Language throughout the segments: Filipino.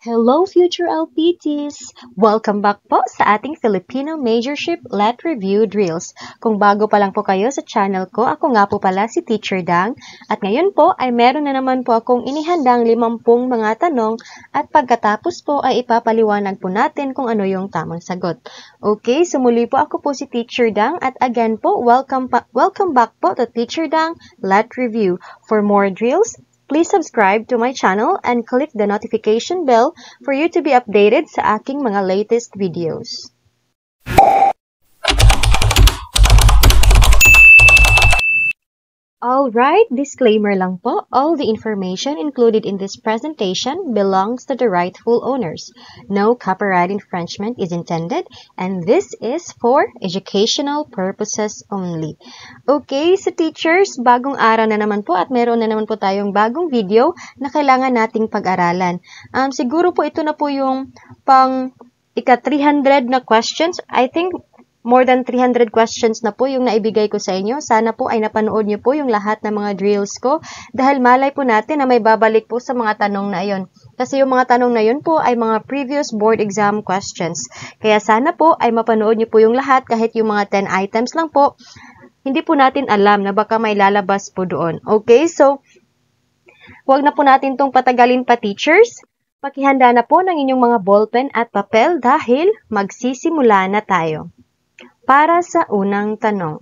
Hello future LPTs! Welcome back po sa ating Filipino Majorship Let Review Drills. Kung bago pa lang po kayo sa channel ko, ako nga po pala si Teacher Dang. At ngayon po ay meron na naman po akong inihandang 50 mga tanong at pagkatapos po ay ipapaliwanag po natin kung ano yung tamang sagot. Okay, sumuli po ako po si Teacher Dang at again po, welcome back po to Teacher Dang Let Review. For more drills, please subscribe to my channel and click the notification bell for you to be updated sa aking mga latest videos. Alright, disclaimer lang po, all the information included in this presentation belongs to the rightful owners. No copyright infringement is intended, and this is for educational purposes only. Okay, so teachers, bagong araw na naman po at meron na naman po tayong bagong video na kailangan nating pag-aralan. Siguro po ito na po yung pang ika-300 na questions. I think more than 300 questions na po yung naibigay ko sa inyo. Sana po ay napanood niyo po yung lahat ng mga drills ko dahil malay po natin na may babalik po sa mga tanong na iyon. Kasi yung mga tanong na yun po ay mga previous board exam questions. Kaya sana po ay mapanood niyo po yung lahat kahit yung mga 10 items lang po. Hindi po natin alam na baka may lalabas po doon. Okay, so huwag na po natin tong patagalin pa teachers. Pakihanda na po ng inyong mga ballpen at papel dahil magsisimula na tayo. Para sa unang tanong.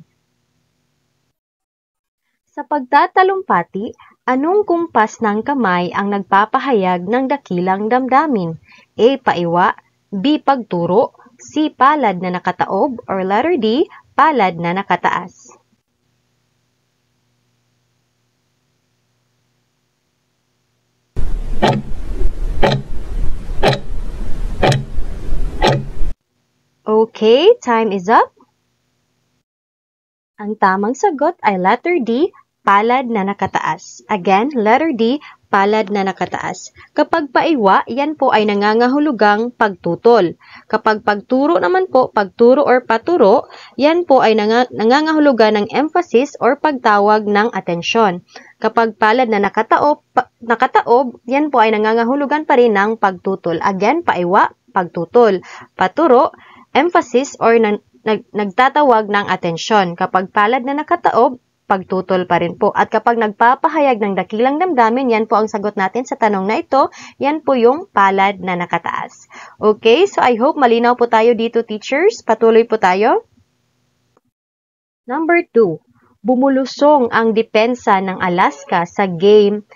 Sa pagtatalumpati, anong kumpas ng kamay ang nagpapahayag ng dakilang damdamin? A. Paiwa, B. Pagturo, C. Palad na nakataob, or letter D. Palad na nakataas. Okay, time is up. Ang tamang sagot ay letter D, palad na nakataas. Again, letter D, palad na nakataas. Kapag paiwa, yan po ay nangangahulugang pagtutol. Kapag pagturo naman po, pagturo or paturo, yan po ay nangangahulugan ng emphasis or pagtawag ng atensyon. Kapag palad na nakataob, yan po ay nangangahulugan pa rin ng pagtutol. Again, paiwa, pagtutol. Paturo, emphasis or nagtatawag ng atensyon. Kapag palad na nakataob, pagtutol pa rin po. At kapag nagpapahayag ng dakilang damdamin, yan po ang sagot natin sa tanong na ito. Yan po yung palad na nakataas. Okay, so I hope malinaw po tayo dito, teachers. Patuloy po tayo. Number 2. Bumulusong ang depensa ng Alaska sa Game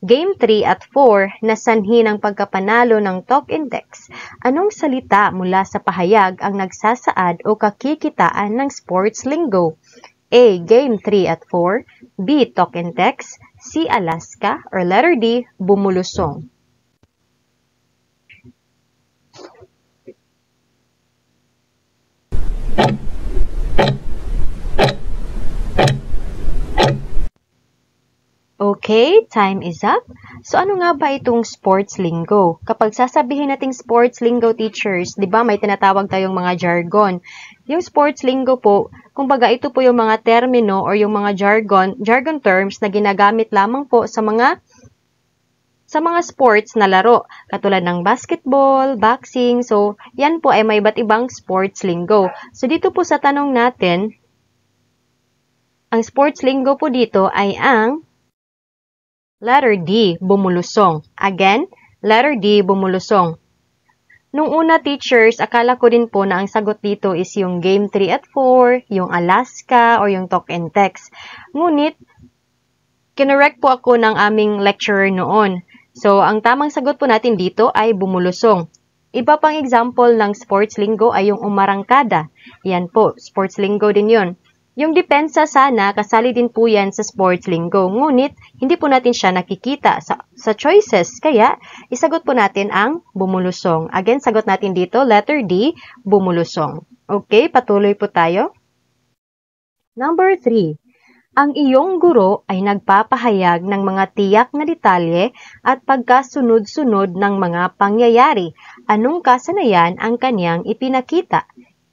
3 at 4 na sanhi ng pagkapanalo ng Talk Index. Anong salita mula sa pahayag ang nagsasaad o kakikitaan ng sports lingo? A. Game 3 at 4, B. Talk Index, C. Alaska, or letter D. Bumulusong. Okay, time is up. So ano nga ba itong sports lingo? Kapag sasabihin nating sports lingo, teachers, di ba may tinatawag tayong mga jargon. Yung sports lingo po, kumbaga ito po yung mga termino or yung mga jargon terms na ginagamit lamang po sa mga sports na laro, katulad ng basketball, boxing. So, yan po ay may iba't ibang sports lingo. So, dito po sa tanong natin, ang sports lingo po dito ay ang letter D, bumulusong. Again, letter D, bumulusong. Nung una, teachers, akala ko din po na ang sagot dito is yung Game 3 at 4, yung Alaska, or yung Talk and Text. Ngunit, kinorek po ako ng aming lecturer noon. So, ang tamang sagot po natin dito ay bumulusong. Iba pang example ng sports lingo ay yung umarangkada. Yan po, sports lingo din yun. Yung depensa sana, kasali din po yan sa sports lingo. Ngunit, hindi po natin siya nakikita sa choices. Kaya, isagot po natin ang bumulusong. Again, sagot natin dito, letter D, bumulusong. Okay, patuloy po tayo. Number 3. Ang iyong guro ay nagpapahayag ng mga tiyak na detalye at pagkasunod-sunod ng mga pangyayari. Anong kasanayan ang kanyang ipinakita?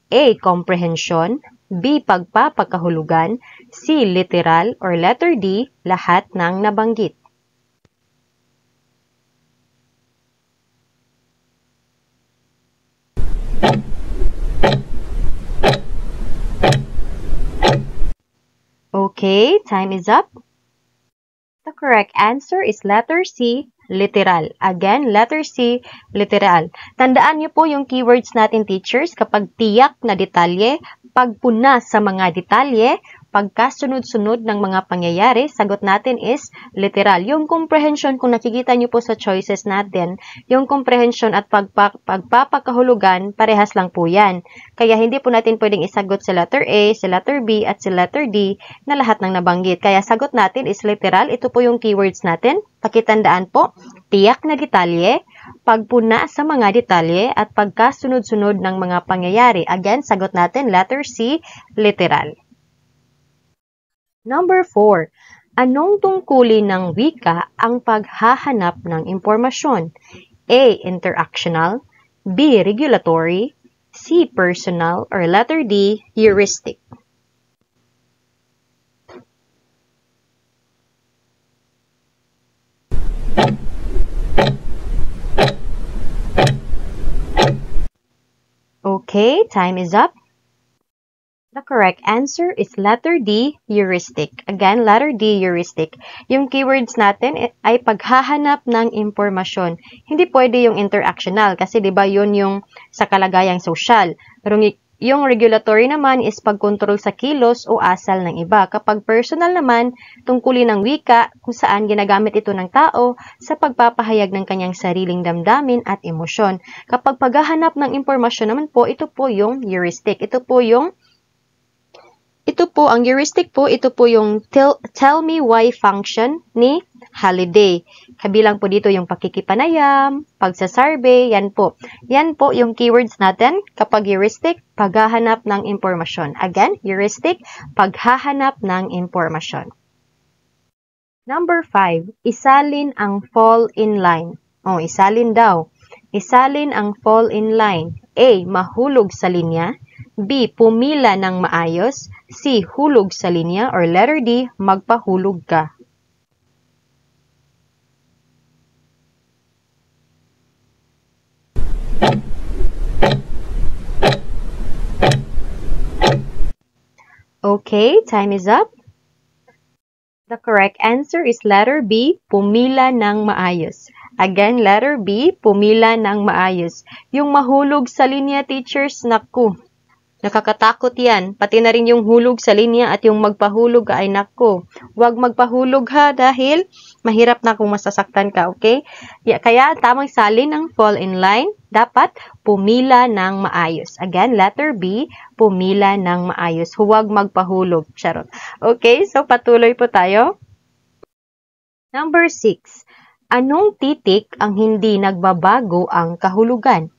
A. Comprehension, B. Pagpapakahulugan, C. Literal, or letter D. Lahat ng nabanggit. Okay, time is up. The correct answer is letter C, literal. Again, letter C, literal. Tandaan niyo po yung keywords natin, teachers, kapag tiyak na detalye, pagpuna sa mga detalye, pagkasunod-sunod ng mga pangyayari, sagot natin is literal. Yung comprehension, kung nakikita niyo po sa choices natin, yung comprehension at pagpapakahulugan, parehas lang po yan. Kaya hindi po natin pwedeng isagot sa letter A, sa letter B, at sa letter D na lahat ng nabanggit. Kaya sagot natin is literal. Ito po yung keywords natin. Pakitandaan po, tiyak na detalye, pagpuna sa mga detalye, at pagkasunod-sunod ng mga pangyayari. Again, sagot natin letter C, literal. Number 4. Anong tungkulin ng wika ang paghahanap ng impormasyon? A. Interactional, B. Regulatory, C. Personal, or letter D. Heuristic. Okay, time is up. The correct answer is letter D, heuristic. Again, letter D, heuristic. Yung keywords natin ay paghahanap ng impormasyon. Hindi pwede yung interactional kasi 'di ba yun yung sa kalagayang social. Pero yung regulatory naman is pagkontrol sa kilos o asal ng iba. Kapag personal naman, tungkulin ng wika kung saan ginagamit ito ng tao sa pagpapahayag ng kanyang sariling damdamin at emosyon. Kapag paghahanap ng impormasyon naman po, ito po yung heuristic. Ito po, ang heuristic po, ito po yung tell me why function ni Halliday. Kabilang po dito yung pakikipanayam, pagsasurvey, yan po. Yan po yung keywords natin kapag heuristic, paghahanap ng impormasyon. Again, heuristic, paghahanap ng impormasyon. Number 5, isalin ang fall in line. Isalin daw. Isalin ang fall in line. A, mahulog sa linya. B, pumila ng maayos. C, hulog sa linya. Or letter D, magpahulog ka. Okay, time is up. The correct answer is letter B, pumila ng maayos. Again, letter B, pumila ng maayos. Yung mahulog sa linya, teachers, naku. Nakakatakot yan. Pati na rin yung hulog sa linya at yung magpahulog ay naku. Huwag magpahulog ha dahil mahirap na kung masasaktan ka, okay? Kaya tamang salin ng fall in line, dapat pumila ng maayos. Again, letter B, pumila ng maayos. Huwag magpahulog. Charot. Okay, so patuloy po tayo. Number 6. Anong titik ang hindi nagbabago ang kahulugan?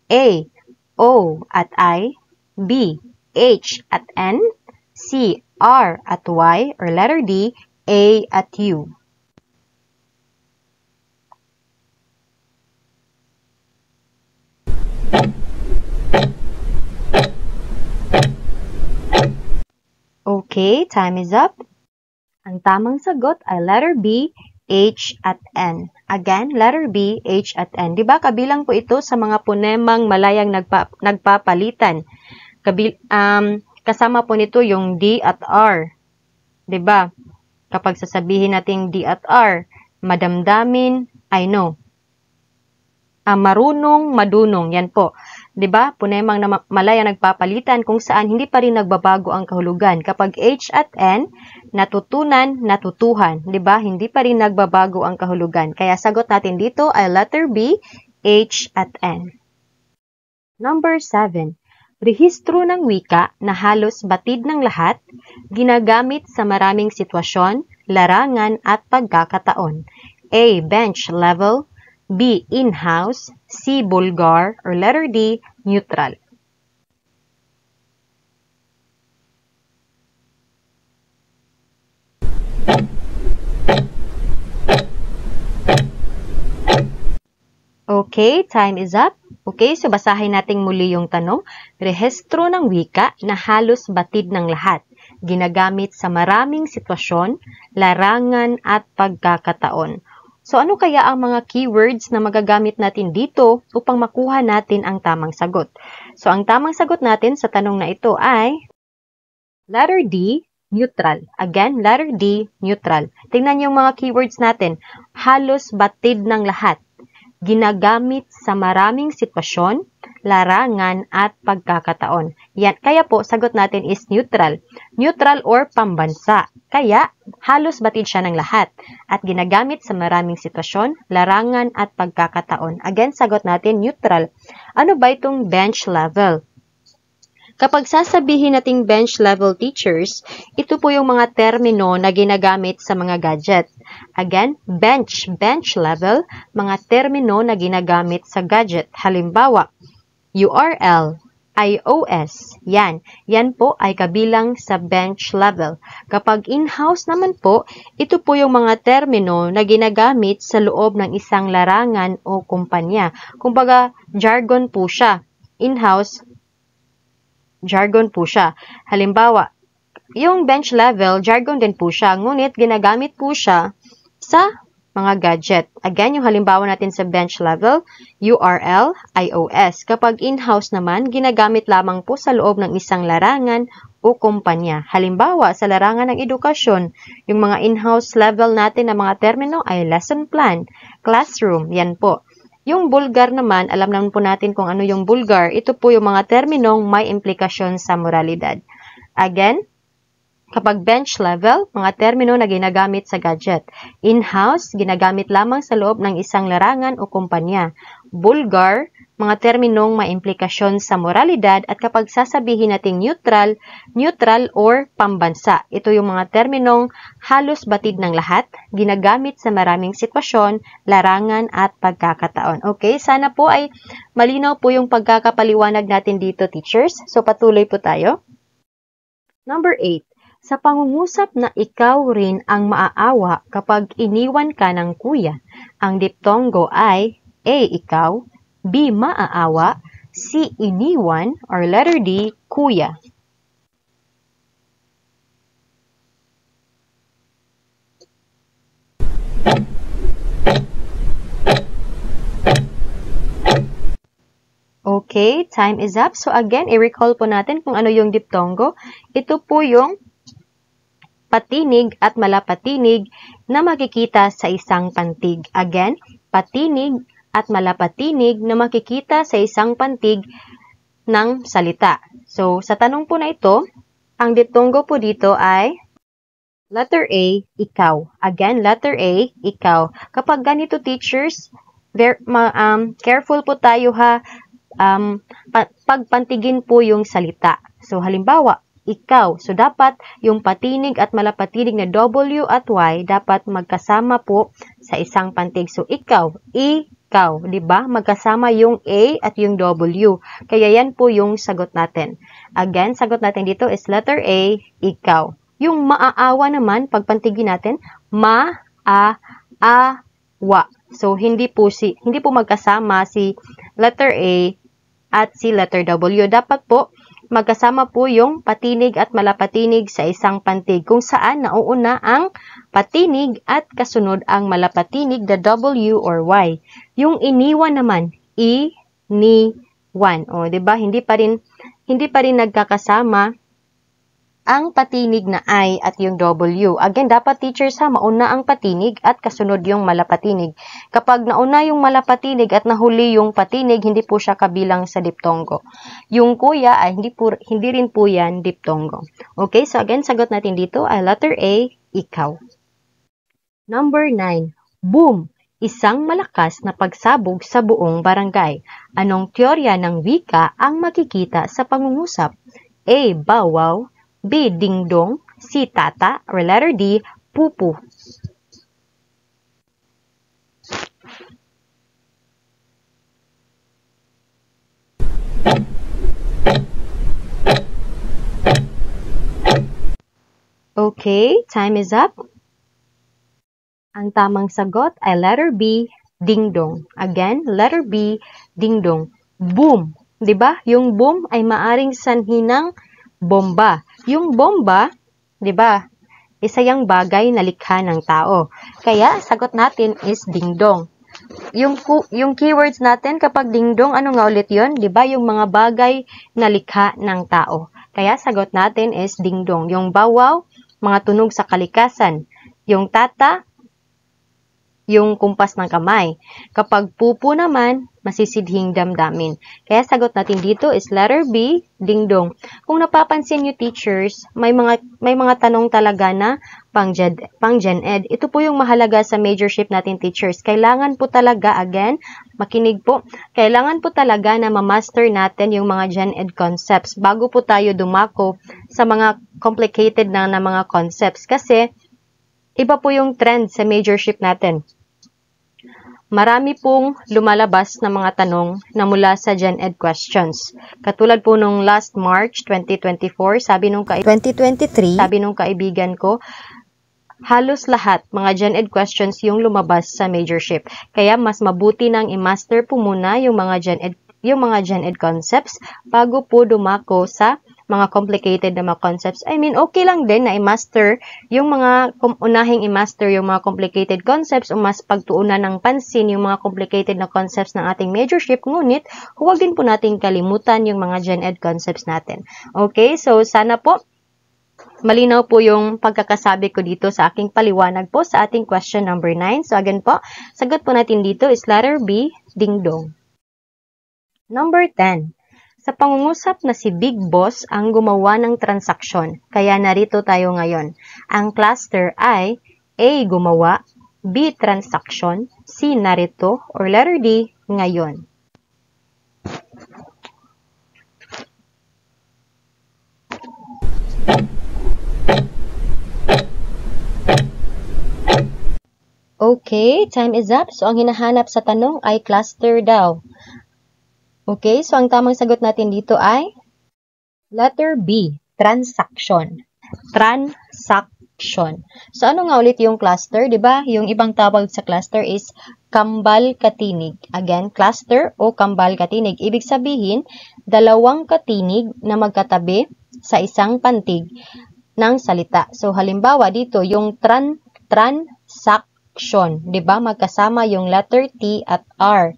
A, O at I, B, H at N, C, R at Y, or letter D, A at U. Okay, time is up. Ang tamang sagot ay letter B, H at N. Again, letter B, H at N. Diba kabilang po ito sa mga ponemang malayang nagpapalitan? Kasama po nito yung D at R. Diba? Kapag sasabihin natin D at R, madamdamin, I know. Marunong, madunong. Yan po. Diba? Ponemang malayang nagpapalitan kung saan hindi pa rin nagbabago ang kahulugan. Kapag H at N, natutunan, natutuhan. Diba? Hindi pa rin nagbabago ang kahulugan. Kaya sagot natin dito ay letter B, H at N. Number 7. Rehistro ng wika na halos batid ng lahat, ginagamit sa maraming sitwasyon, larangan at pagkakataon. A. Bench level, B. In-house, C. Vulgar, or letter D. Neutral. Okay, time is up. Okay, so basahin natin muli yung tanong. Rehistro ng wika na halos batid ng lahat, ginagamit sa maraming sitwasyon, larangan at pagkakataon. So ano kaya ang mga keywords na magagamit natin dito upang makuha natin ang tamang sagot? So ang tamang sagot natin sa tanong na ito ay letter D, neutral. Again, letter D, neutral. Tingnan yung mga keywords natin. Halos batid ng lahat. Ginagamit sa maraming sitwasyon, larangan, at pagkakataon. Yan. Kaya po, sagot natin is neutral. Neutral or pambansa. Kaya, halos batid siya ng lahat. At ginagamit sa maraming sitwasyon, larangan, at pagkakataon. Again, sagot natin neutral. Ano ba itong bench level? Kapag sasabihin nating bench level teachers, ito po yung mga termino na ginagamit sa mga gadget. Again, bench level, mga termino na ginagamit sa gadget. Halimbawa, URL, iOS, yan. Yan po ay kabilang sa bench level. Kapag in-house naman po, ito po yung mga termino na ginagamit sa loob ng isang larangan o kumpanya. Kumbaga, jargon po siya. In-house, jargon po siya. Halimbawa, yung bench level, jargon din po siya, ngunit ginagamit po siya sa mga gadget. Again, yung halimbawa natin sa bench level, URL, iOS. Kapag in-house naman, ginagamit lamang po sa loob ng isang larangan o kumpanya. Halimbawa, sa larangan ng edukasyon, yung mga in-house level natin na mga termino ay lesson plan, classroom, yan po. Yung bulgar naman, alam naman po natin kung ano yung bulgar. Ito po yung mga terminong may implikasyon sa moralidad. Again, kapag bench level, mga termino na ginagamit sa gadget. In-house, ginagamit lamang sa loob ng isang larangan o kumpanya. Bulgar, mga terminong may implikasyon sa moralidad. At kapag sasabihin nating neutral, neutral or pambansa. Ito yung mga terminong halos batid ng lahat, ginagamit sa maraming sitwasyon, larangan at pagkakataon. Okay, sana po ay malinaw po yung pagkakapaliwanag natin dito, teachers. So patuloy po tayo. Number 8. Sa pangungusap na ikaw rin ang maaawa kapag iniwan ka ng kuya, ang diptongo ay A. Ikaw, B. Maaawa, C. Iniwan, or letter D. Kuya. Okay, time is up. So again, i-recall po natin kung ano yung diptongo. Ito po yung patinig at malapatinig na makikita sa isang pantig. Again, patinig at malapatinig na makikita sa isang pantig ng salita. So, sa tanong po na ito, ang diptongo po dito ay letter A, ikaw. Again, letter A, ikaw. Kapag ganito, teachers, careful po tayo ha, pagpantigin po yung salita. So, halimbawa, ikaw. So, dapat yung patinig at malapatinig na W at Y dapat magkasama po sa isang pantig. So, ikaw, ikaw, di ba? Magkasama yung A at yung W. Kaya yan po yung sagot natin. Again, sagot natin dito is letter A, ikaw. Yung maaawa naman, pagpantigin natin, ma-a-a-wa. So, hindi po magkasama si letter A at si letter W. Dapat po magkasama po yung patinig at malapatinig sa isang pantig kung saan nauuna ang patinig at kasunod ang malapatinig na W or Y. Yung iniwan naman, i-ni-wan. O, 'di ba? Hindi pa rin nagkakasama ang patinig na I at yung W. Again, dapat teachers ha, mauna ang patinig at kasunod yung malapatinig. Kapag nauna yung malapatinig at nahuli yung patinig, hindi po siya kabilang sa diptongo. Yung kuya ay hindi rin po yan diptongo. Okay, so again, sagot natin dito ay letter A, ikaw. Number 9. Boom! Isang malakas na pagsabog sa buong barangay. Anong teorya ng wika ang makikita sa pangungusap? A. Bawaw, B. Dingdong, C. Tata, or letter D. Pupu. Okay, time is up. Ang tamang sagot ay letter B, dingdong. Again, letter B, dingdong. Boom. 'Di ba? Yung boom ay maaring sanhi ng bomba. Yung bomba, 'di ba? Isa yang bagay na likha ng tao. Kaya sagot natin is dingdong. Yung keywords natin kapag dingdong, ano nga ulit 'yon? 'Di ba? Yung mga bagay na likha ng tao. Kaya sagot natin is dingdong. Yung bawaw, mga tunog sa kalikasan. Yung tata, yung kumpas ng kamay. Kapag pupo naman, masisidhing damdamin. Kaya sagot natin dito is letter B, dingdong. Kung napapansin nyo teachers, may mga tanong talaga na pang Gen Ed. Ito po yung mahalaga sa majorship natin teachers. Kailangan po talaga, again, makinig po, kailangan po talaga na ma-master natin yung mga Gen Ed concepts bago po tayo dumako sa mga complicated na mga concepts. Kasi, iba po yung trend sa majorship natin. Marami pong lumalabas na mga tanong na mula sa Gen Ed questions. Katulad po nung last March 2023, sabi nung kaibigan ko, halos lahat mga Gen Ed questions yung lumabas sa majorship. Kaya mas mabuti nang i-master po muna yung mga Gen Ed concepts bago po dumako sa mga complicated na mga concepts. I mean, okay lang din na i-master yung unahing i-master yung mga complicated concepts o mas pagtuunan ng pansin yung mga complicated na concepts ng ating majorship. Ngunit, huwag din po natin kalimutan yung mga Gen Ed concepts natin. Okay, so sana po malinaw po yung pagkakasabi ko dito sa aking paliwanag po sa ating question number 9. So again po, sagot po natin dito is letter B, dingdong. Number 10. Sa pangungusap na si Big Boss ang gumawa ng transaksyon, kaya narito tayo ngayon. Ang cluster ay A. Gumawa, B. Transaction, C. Narito, or letter D. Ngayon. Okay, time is up. So, ang hinahanap sa tanong ay cluster daw. Okay, so ang tamang sagot natin dito ay letter B, transaction. Transaction. So, ano nga ulit yung cluster, di ba? Yung ibang tawag sa cluster is kambal katinig. Again, cluster o kambal katinig. Ibig sabihin, dalawang katinig na magkatabi sa isang pantig ng salita. So, halimbawa dito, yung transaction, di ba? Magkasama yung letter T at R.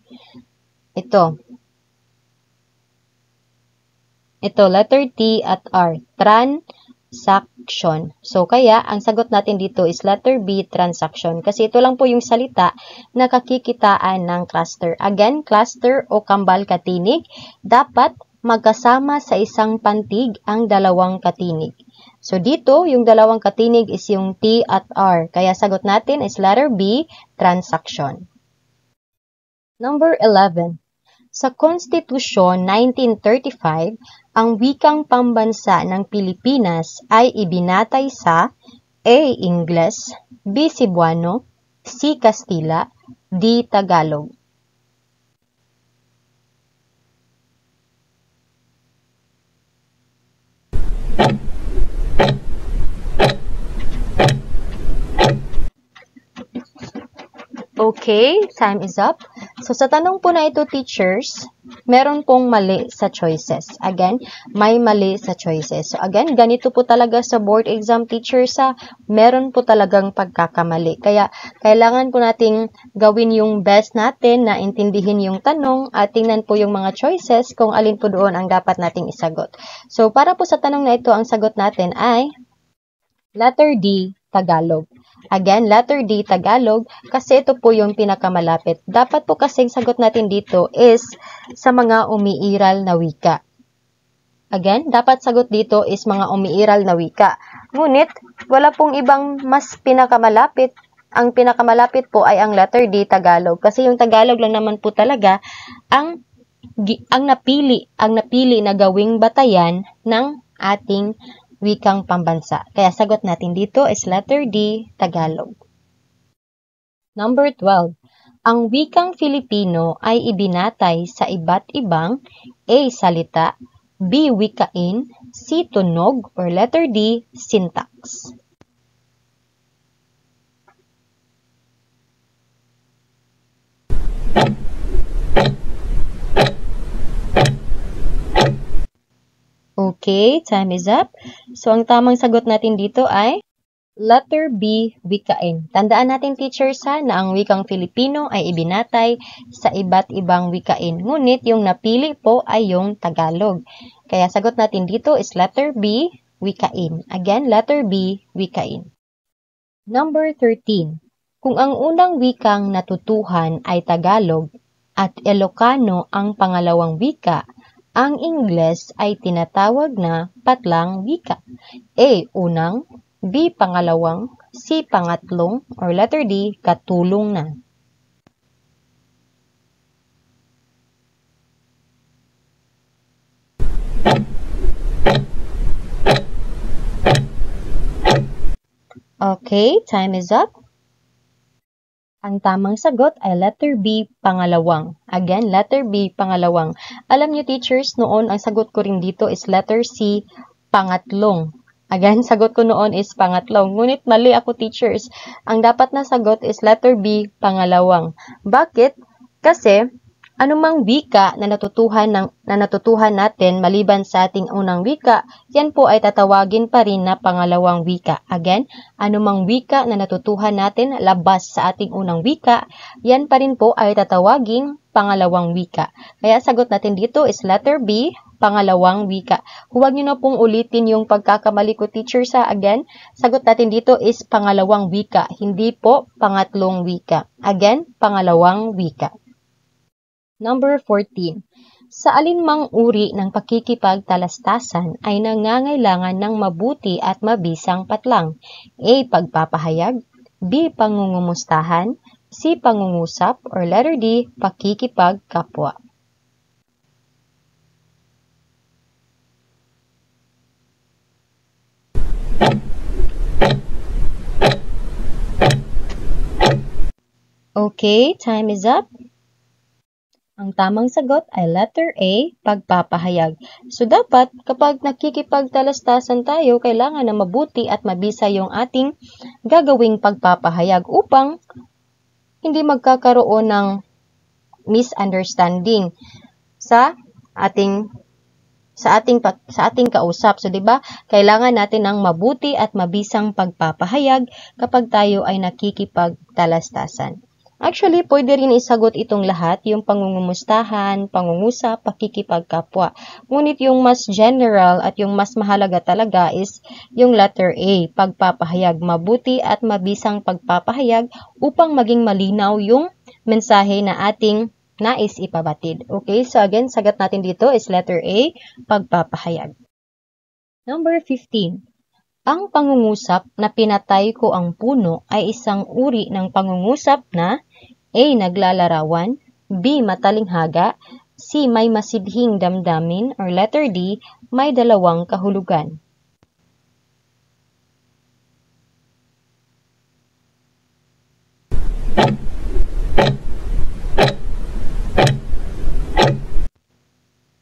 Ito, letter T at R. Transaction. So, kaya, ang sagot natin dito is letter B, transaction. Kasi ito lang po yung salita na kakikitaan ng cluster. Again, cluster o kambal katinig, dapat magkasama sa isang pantig ang dalawang katinig. So, dito, yung dalawang katinig is yung T at R. Kaya, sagot natin is letter B, transaction. Number 11. Sa Konstitusyon 1935, ang wikang pambansa ng Pilipinas ay ibinatay sa A. Ingles, B. Cebuano, C. Kastila, D. Tagalog. Okay, time is up. So, sa tanong po na ito, teachers, meron pong mali sa choices. Again, may mali sa choices. So, again, ganito po talaga sa board exam, teachers, meron po talagang pagkakamali. Kaya, kailangan po nating gawin yung best natin na intindihin yung tanong at tingnan po yung mga choices kung alin po doon ang dapat nating isagot. So, para po sa tanong na ito, ang sagot natin ay letter D, Tagalog. Again, letter D, Tagalog, kasi ito po yung pinakamalapit. Dapat po kasing sagot natin dito is sa mga umiiral na wika. Again, dapat sagot dito is mga umiiral na wika. Ngunit, wala pong ibang mas pinakamalapit. Ang pinakamalapit po ay ang letter D, Tagalog. Kasi yung Tagalog lang naman po talaga ang napili na gawing batayan ng ating wikang pambansa. Kaya sagot natin dito is letter D, Tagalog. Number 12. Ang wikang Filipino ay ibinatay sa iba't ibang A. Salita, B. Wikain, C. Tunog, or letter D. Syntax. Okay, time is up. So, ang tamang sagot natin dito ay letter B, wikain. Tandaan natin, teachers, na ang wikang Filipino ay ibinatay sa iba't ibang wikain. Ngunit, yung napili po ay yung Tagalog. Kaya, sagot natin dito is letter B, wikain. Again, letter B, wikain. Number 13. Kung ang unang wikang natutuhan ay Tagalog at Ilocano ang pangalawang wika, ang Ingles ay tinatawag na patlang wika. A. Unang, B. Pangalawang, C. Pangatlong, or letter D. Katulong na. Okay, time is up. Ang tamang sagot ay letter B, pangalawang. Again, letter B, pangalawang. Alam niyo teachers, noon ang sagot ko rin dito is letter C, pangatlong. Again, sagot ko noon is pangatlong. Ngunit mali ako teachers. Ang dapat na sagot is letter B, pangalawang. Bakit? Kasi anumang wika na natutuhan natin maliban sa ating unang wika, yan po ay tatawagin pa rin na pangalawang wika. Again, anumang wika na natutuhan natin labas sa ating unang wika, yan pa rin po ay tatawaging pangalawang wika. Kaya sagot natin dito is letter B, pangalawang wika. Huwag nyo na pong ulitin yung pagkakamali ko teacher sa again. Sagot natin dito is pangalawang wika, hindi po pangatlong wika. Again, pangalawang wika. Number 14. Sa alinmang uri ng pakikipagtalastasan ay nangangailangan ng mabuti at mabisang patlang? A. Pagpapahayag, B. Pangungumustahan, C. Pangungusap, or letter D. Pakikipagkapwa. Okay, time is up. Ang tamang sagot ay letter A, pagpapahayag. So dapat kapag nakikipagtalastasan tayo, kailangan na mabuti at mabisa yung ating gagawing pagpapahayag upang hindi magkakaroon ng misunderstanding sa ating kausap. So 'di ba? Kailangan natin ng mabuti at mabisang pagpapahayag kapag tayo ay nakikipagtalastasan. Actually, pwede rin isagot itong lahat, yung pangungumustahan, pangungusap, pakikipagkapwa. Ngunit yung mas general at yung mas mahalaga talaga is yung letter A, pagpapahayag, mabuti at mabisang pagpapahayag upang maging malinaw yung mensahe na ating nais ipabatid. Okay, so again, sagot natin dito is letter A, pagpapahayag. Number 15. Ang pangungusap na pinatay ko ang puno ay isang uri ng pangungusap na A. Naglalarawan, B. Matalinghaga, C. May masidhing damdamin, or letter D. May dalawang kahulugan.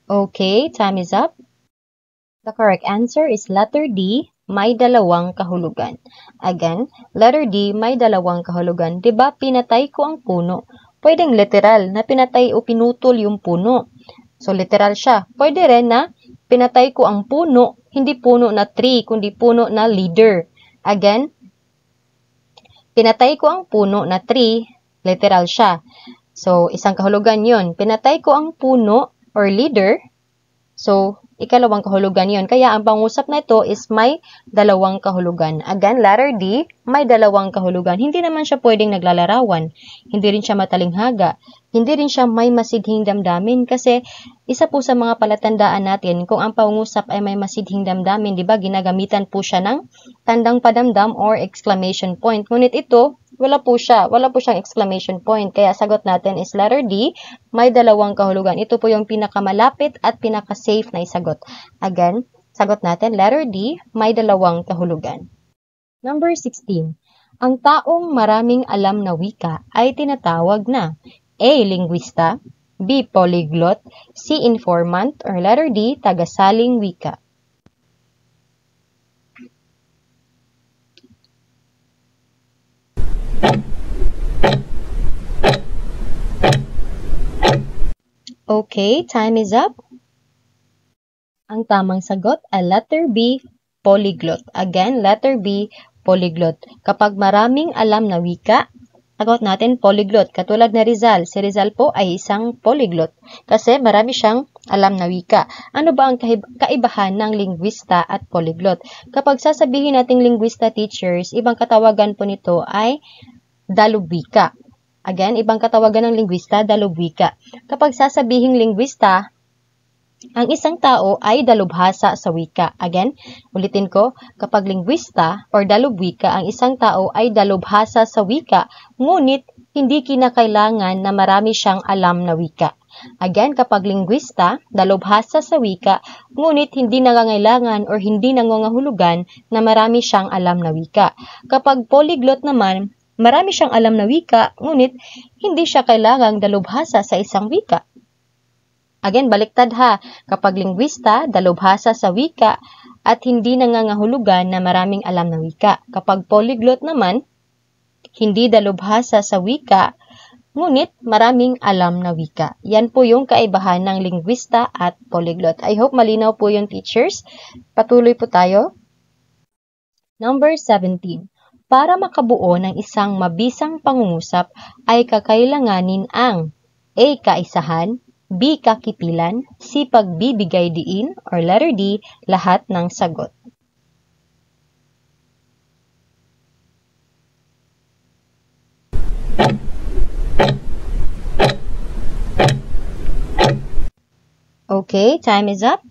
Okay, time is up. The correct answer is letter D. May dalawang kahulugan. Again, letter D, may dalawang kahulugan. Diba, pinatay ko ang puno. Pwedeng literal na pinatay o pinutol yung puno. So, literal siya. Pwede rin na pinatay ko ang puno, hindi puno na tree, kundi puno na leader. Again, pinatay ko ang puno na tree, literal siya. So, isang kahulugan yun. Pinatay ko ang puno or leader, so, ikalawang kahulugan yon. Kaya ang pangusap na ito is may dalawang kahulugan. Again, letter D, may dalawang kahulugan. Hindi naman siya pwedeng naglalarawan. Hindi rin siya matalinghaga. Hindi rin siya may masidhing damdamin kasi isa po sa mga palatandaan natin kung ang pangusap ay may masidhing damdamin, di ba, ginagamitan po siya ng tandang padamdam or exclamation point. Ngunit ito, wala po siyang exclamation point. Kaya sagot natin is letter D, may dalawang kahulugan. Ito po yung pinakamalapit at pinaka-safe na isagot. Again, sagot natin letter D, may dalawang kahulugan. Number 16. Ang taong maraming alam na wika ay tinatawag na A. Linguista, B. Polyglot, C. Informant, or letter D. Tagasaling wika. Okay, time is up. Ang tamang sagot ay letter B, polyglot. Again, letter B, polyglot. Kapag maraming alam na wika, sagot natin polyglot. Katulad na Rizal. Si Rizal po ay isang polyglot kasi marami siyang alam na wika. Ano ba ang kaibahan ng linguista at polyglot? Kapag sasabihin nating linguista, teachers, ibang katawagan po nito ay dalubwika. Again, ibang katawagan ng linguista, dalubwika. Kapag sasabihing linguista, ang isang tao ay dalubhasa sa wika. Again, ulitin ko, kapag linguista or dalubwika, ang isang tao ay dalubhasa sa wika, ngunit hindi kinakailangan na marami siyang alam na wika. Again, kapag linguista, dalubhasa sa wika, ngunit hindi nangangailangan or hindi nangangahulugan na marami siyang alam na wika. Kapag polyglot naman, marami siyang alam na wika, ngunit hindi siya kailangang dalubhasa sa isang wika. Again, baliktad ha. Kapag linguista, dalubhasa sa wika at hindi nangangahulugan na maraming alam na wika. Kapag polyglot naman, hindi dalubhasa sa wika, ngunit maraming alam na wika. Yan po yung kaibahan ng linguista at polyglot. I hope malinaw po yung teachers. Patuloy po tayo. Number 17. Para makabuo ng isang mabisang pangungusap ay kakailanganin ang A. Kaisahan, B. Kakipilan, C. Pagbibigay diin, or letter D. Lahat ng sagot. Okay, time is up.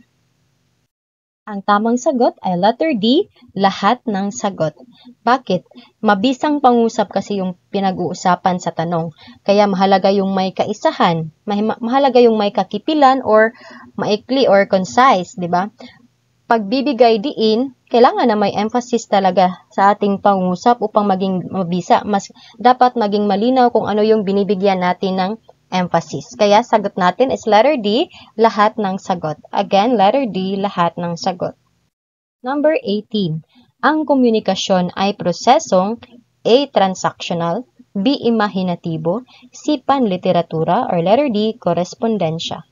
Ang tamang sagot ay letter D, lahat ng sagot. Bakit? Mabisang pangusap kasi yung pinag-uusapan sa tanong. Kaya mahalaga yung may kaisahan, mahalaga yung may kakipilan or maikli or concise, di ba? Pagbibigay diin, kailangan na may emphasis talaga sa ating pangusap upang maging mabisa. Mas dapat maging malinaw kung ano yung binibigyan natin ng emphasis. Kaya sagot natin is letter D, lahat ng sagot. Again, letter D, lahat ng sagot. Number 18. Ang komunikasyon ay prosesong A. Transactional, B. Imahinatibo, C. Panliteratura, or letter D. Korespondensya.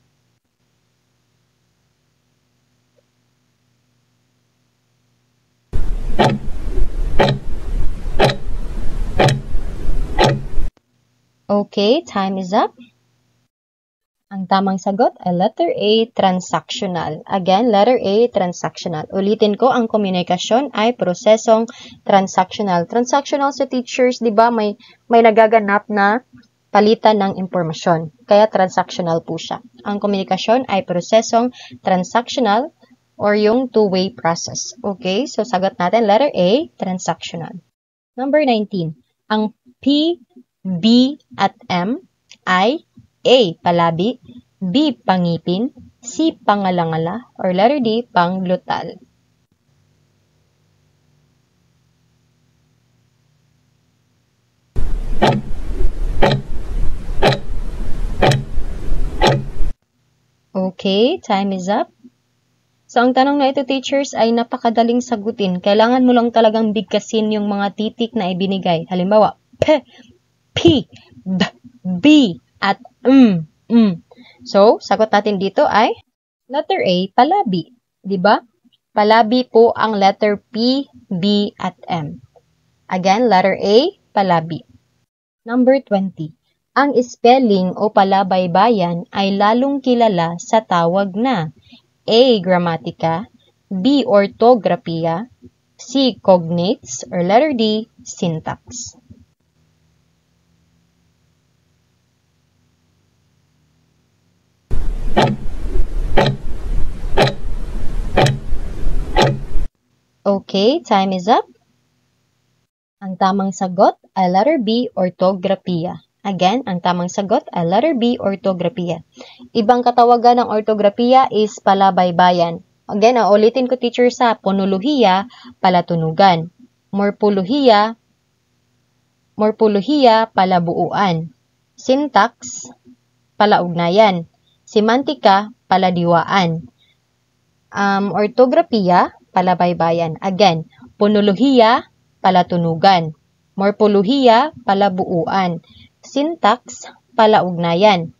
Okay, time is up. Ang tamang sagot ay letter A, transactional. Again, letter A, transactional. Ulitin ko, ang komunikasyon ay prosesong transactional. Transactional sa teachers, di ba, may nagaganap na palitan ng impormasyon. Kaya transactional po siya. Ang komunikasyon ay prosesong transactional or yung two-way process. Okay, so sagot natin, letter A, transactional. Number 19. Ang P, B at M ay A. Palabi, B. Pangipin, C. Pangalangala, or letter D. Panglutal. Okay, time is up. So, ang tanong na ito, teachers, ay napakadaling sagutin. Kailangan mo lang talagang bigkasin yung mga titik na ibinigay. Halimbawa, P, D, B, at So, sagot natin dito ay letter A, palabi. Diba? Palabi po ang letter P, B, at M. Again, letter A, palabi. Number 20. Ang spelling o palabaybayan ay lalong kilala sa tawag na A. Gramatika, B. Ortografiya, C. Cognates, or letter D. Syntax. Okay, time is up. Ang tamang sagot ay letter B, ortografiya. Again, ang tamang sagot ay letter B, ortografiya. Ibang katawagan ng ortografiya is palabaybayan. Again, ulitin ko, teacher, sa ponolohiya, palatunugan. Morpolohiya, palabuuan. Syntax, palaugnayan. Semantika, paladiwaan. Ortografiya, palabaybayan. Again, ponolohiya, palatunugan. Morpolohiya, palabuuan. Syntax, palaugnayan.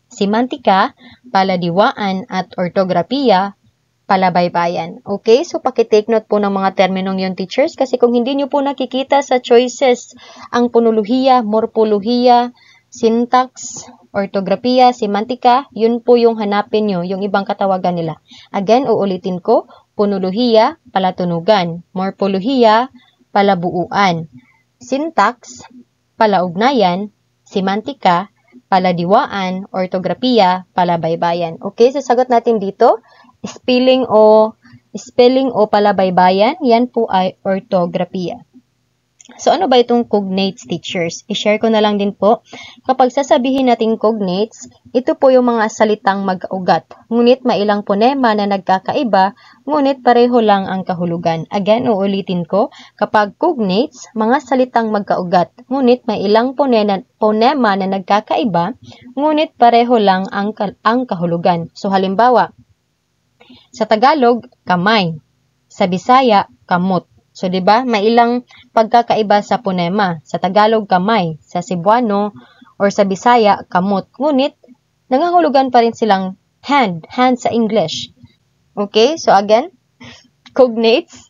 Semantika, paladiwaan. At ortografiya, palabaybayan. Okay, so pakitake note po ng mga terminong yun, teachers, kasi kung hindi nyo po nakikita sa choices ang ponolohiya, morpolohiya, syntax, ortografiya, semantika, yun po yung hanapin nyo, yung ibang katawagan nila. Again, uulitin ko, ponolohiya, palatunugan, morpolohiya, palabuuan, syntax, palaugnayan, semantika, paladiwaan, ortografiya, palabaybayan. Okay, sasagot natin dito, spelling o palabaybayan, yan po ay ortografiya. So, ano ba itong cognates, teachers? I-share ko na lang din po. Kapag sasabihin natin cognates, ito po yung mga salitang mag-ugat. Ngunit may ilang ponema na nagkakaiba, ngunit pareho lang ang kahulugan. Again, uulitin ko. Kapag cognates, mga salitang magkaugat. Ngunit may ilang ponema na nagkakaiba, ngunit pareho lang ang kahulugan. So, halimbawa, sa Tagalog, kamay. Sa Bisaya, kamot. So, di ba? May ilang pagkakaiba sa ponema. Sa Tagalog, kamay. Sa Cebuano or sa Bisaya, kamot. Ngunit, nangangahulugan pa rin silang hand sa English. Okay? So, again, cognates,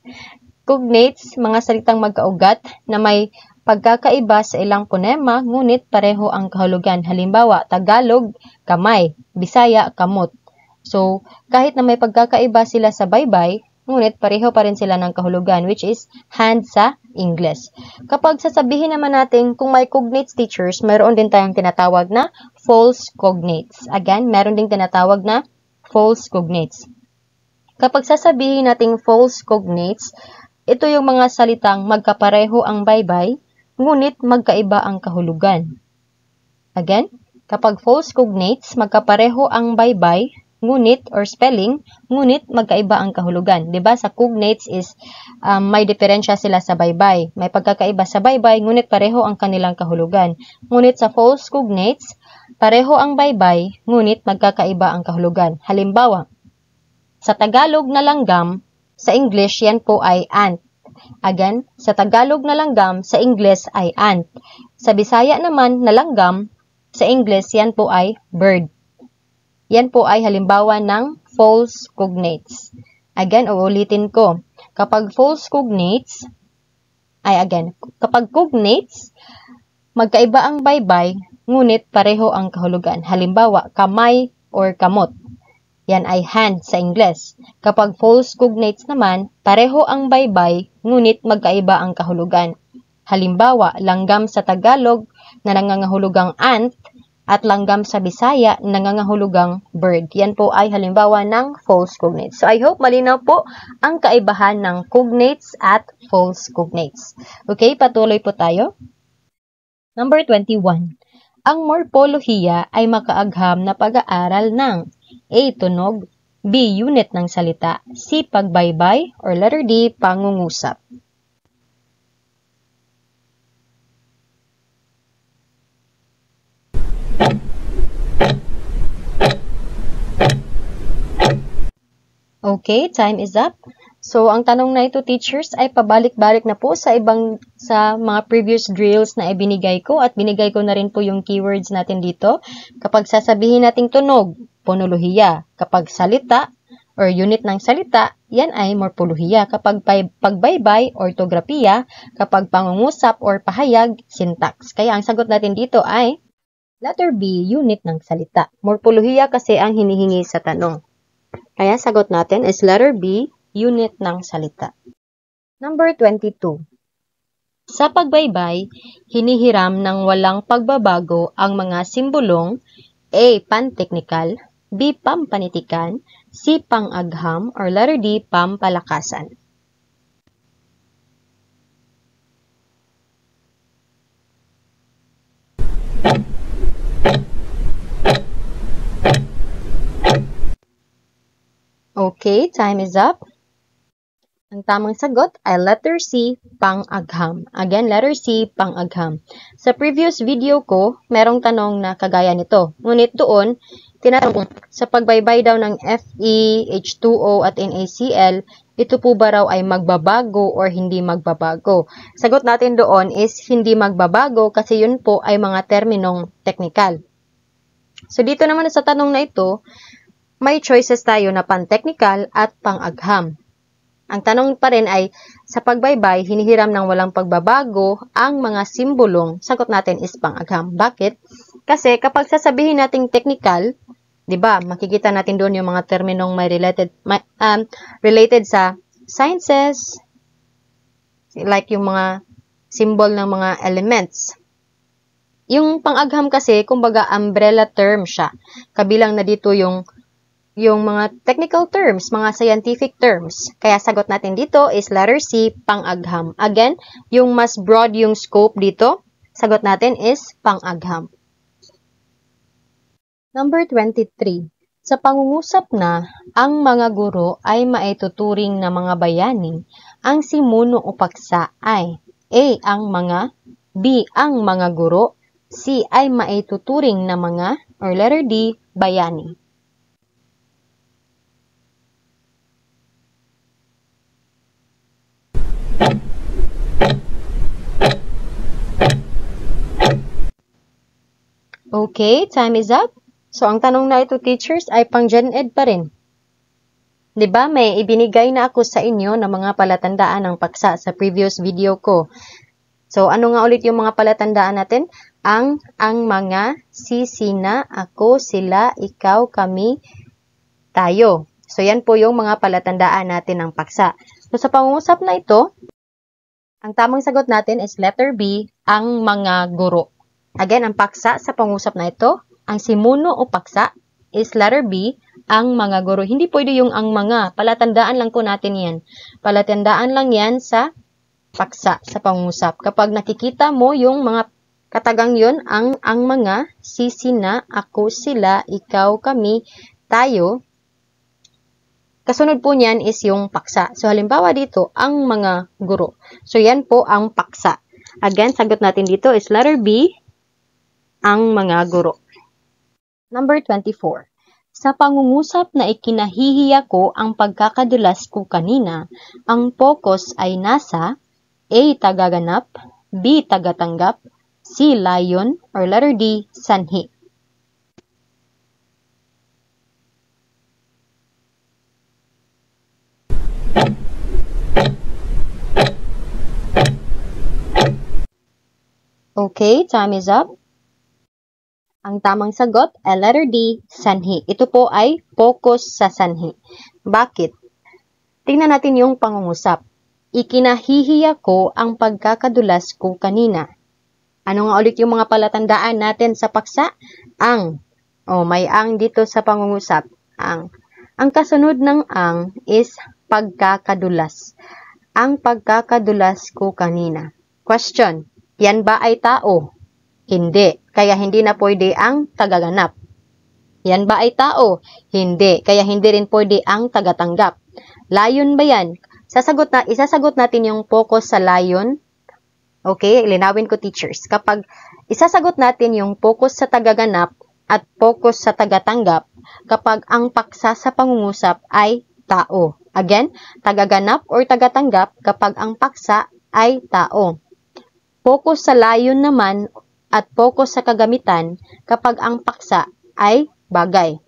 mga salitang magkaugat na may pagkakaiba sa ilang ponema, ngunit pareho ang kahulugan. Halimbawa, Tagalog, kamay. Bisaya, kamot. So, kahit na may pagkakaiba sila sa baybay, ngunit pareho pa rin sila ng kahulugan, which is hand sa English. Kapag sasabihin naman natin kung may cognates, teachers, mayroon din tayong tinatawag na false cognates. Again, mayroon din tinatawag na false cognates. Kapag sasabihin natin false cognates, ito yung mga salitang magkapareho ang baybay, ngunit magkaiba ang kahulugan. Again, kapag false cognates, magkapareho ang baybay, ngunit or spelling, ngunit magkaiba ang kahulugan. 'Di ba? Sa cognates is may diferensya sila sa baybay. May pagkakaiba sa baybay, ngunit pareho ang kanilang kahulugan. Ngunit sa false cognates, pareho ang baybay, ngunit magkakaiba ang kahulugan. Halimbawa, sa Tagalog na langgam, sa English yan po ay ant. Again, sa Tagalog na langgam, sa English ay ant. Sa Bisaya naman na langgam, sa English yan po ay bird. Yan po ay halimbawa ng false cognates. Again, uulitin ko. Kapag false cognates, kapag cognates, magkaiba ang baybay, ngunit pareho ang kahulugan. Halimbawa, kamay or kamot. Yan ay hand sa English. Kapag false cognates naman, pareho ang baybay, ngunit magkaiba ang kahulugan. Halimbawa, langgam sa Tagalog na nangangahulugang ant, at langgam sa Bisaya, nangangahulugang bird. Yan po ay halimbawa ng false cognates. So, I hope malinaw po ang kaibahan ng cognates at false cognates. Okay, patuloy po tayo. Number 21. Ang morpolohiya ay makaagham na pag-aaral ng A. Tunog, B. Unit ng salita, C. Pagbaybay, or letter D. Pangungusap. Okay, time is up. So, ang tanong na ito, teachers, ay pabalik-balik na po sa mga previous drills na ibinigay ko at binigay ko na rin po yung keywords natin dito. Kapag sasabihin nating tunog, ponolohiya. Kapag salita or unit ng salita, yan ay morpolohiya. Kapag pagbaybay, ortografiya. Kapag pangungusap or pahayag, syntax. Kaya ang sagot natin dito ay letter B, unit ng salita. Morpolohiya kasi ang hinihingi sa tanong. Kaya sagot natin is letter B, unit ng salita. Number 22. Sa pagbaybay, hinihiram ng walang pagbabago ang mga simbolong A. Pan-technical, B. Pampanitikan, C. Pang-agham, or letter D. Pampalakasan. Okay, time is up. Ang tamang sagot ay letter C, pang-agham. Again, letter C, pang-agham. Sa previous video ko, merong tanong na kagaya nito. Ngunit doon, tinatanong sa pagbaybay daw ng Fe, H2O at NaCl, ito po ba raw ay magbabago or hindi magbabago? Sagot natin doon is hindi magbabago kasi yun po ay mga terminong technical. So dito naman sa tanong na ito, may choices tayo na pan-technical at pang-agham. Ang tanong pa rin ay, sa pagbaybay, hinihiram ng walang pagbabago ang mga simbolong, sagot natin is pang-agham. Bakit? Kasi kapag sasabihin nating technical, 'di ba? Makikita natin doon yung mga terminong may related sa sciences, like yung mga symbol ng mga elements. Yung pang-agham kasi, kumbaga umbrella term siya. Kabilang na dito yung mga technical terms, mga scientific terms. Kaya sagot natin dito is letter C, pang-agham. Again, yung mas broad yung scope dito, sagot natin is pang-agham. Number 23. Sa pangungusap na, ang mga guro ay maituturing na mga bayani, ang simuno o paksa ay A. Ang mga, B. Ang mga guro, C. Ay maituturing na mga, or letter D. Bayani. Okay, time is up. So, ang tanong na ito, teachers, ay pang Gen Ed pa rin. Diba, may ibinigay na ako sa inyo ng mga palatandaan ng paksa sa previous video ko. So, ano nga ulit yung mga palatandaan natin? Ang mga, si, sina, ako, sila, ikaw, kami, tayo. So, yan po yung mga palatandaan natin ng paksa. So, sa pangungusap na ito, ang tamang sagot natin is letter B, ang mga guro. Again, ang paksa sa pangungusap na ito, ang simuno o paksa is letter B, ang mga guro. Hindi pwede yung ang mga. Palatandaan lang po natin yan. Palatandaan lang yan sa paksa, sa pangungusap. Kapag nakikita mo yung mga katagang yun, ang mga, si, sina, ako, sila, ikaw, kami, tayo, kasunod po niyan is yung paksa. So, halimbawa dito, ang mga guro. So, yan po ang paksa. Again, sagot natin dito is letter B, ang mga guro. Number 24. Sa pangungusap na ikinahihiya ko ang pagkakadulas ko kanina, ang focus ay nasa A. Tagaganap, B. Tagatanggap, C. Layon, or letter D. Sanhi. Okay, time is up. Ang tamang sagot ay letter D, sanhi. Ito po ay focus sa sanhi. Bakit? Tingnan natin yung pangungusap. Ikinahihiya ko ang pagkakadulas ko kanina. Ano nga ulit yung mga palatandaan natin sa paksa? Ang. May ang dito sa pangungusap. Ang. Ang kasunod ng ang is pagkakadulas. Ang pagkakadulas ko kanina. Question. Yan ba ay tao? Hindi. Kaya hindi na pwede ang tagaganap. Yan ba ay tao? Hindi. Kaya hindi rin pwede ang tagatanggap. Layon ba yan? Isasagot natin yung focus sa layon. Okay, linawin ko teachers. Kapag isasagot natin yung focus sa tagaganap at focus sa tagatanggap, kapag ang paksa sa pangungusap ay tao. Again, tagaganap or tagatanggap kapag ang paksa ay tao. Focus sa layon naman at focus sa kagamitan kapag ang paksa ay bagay.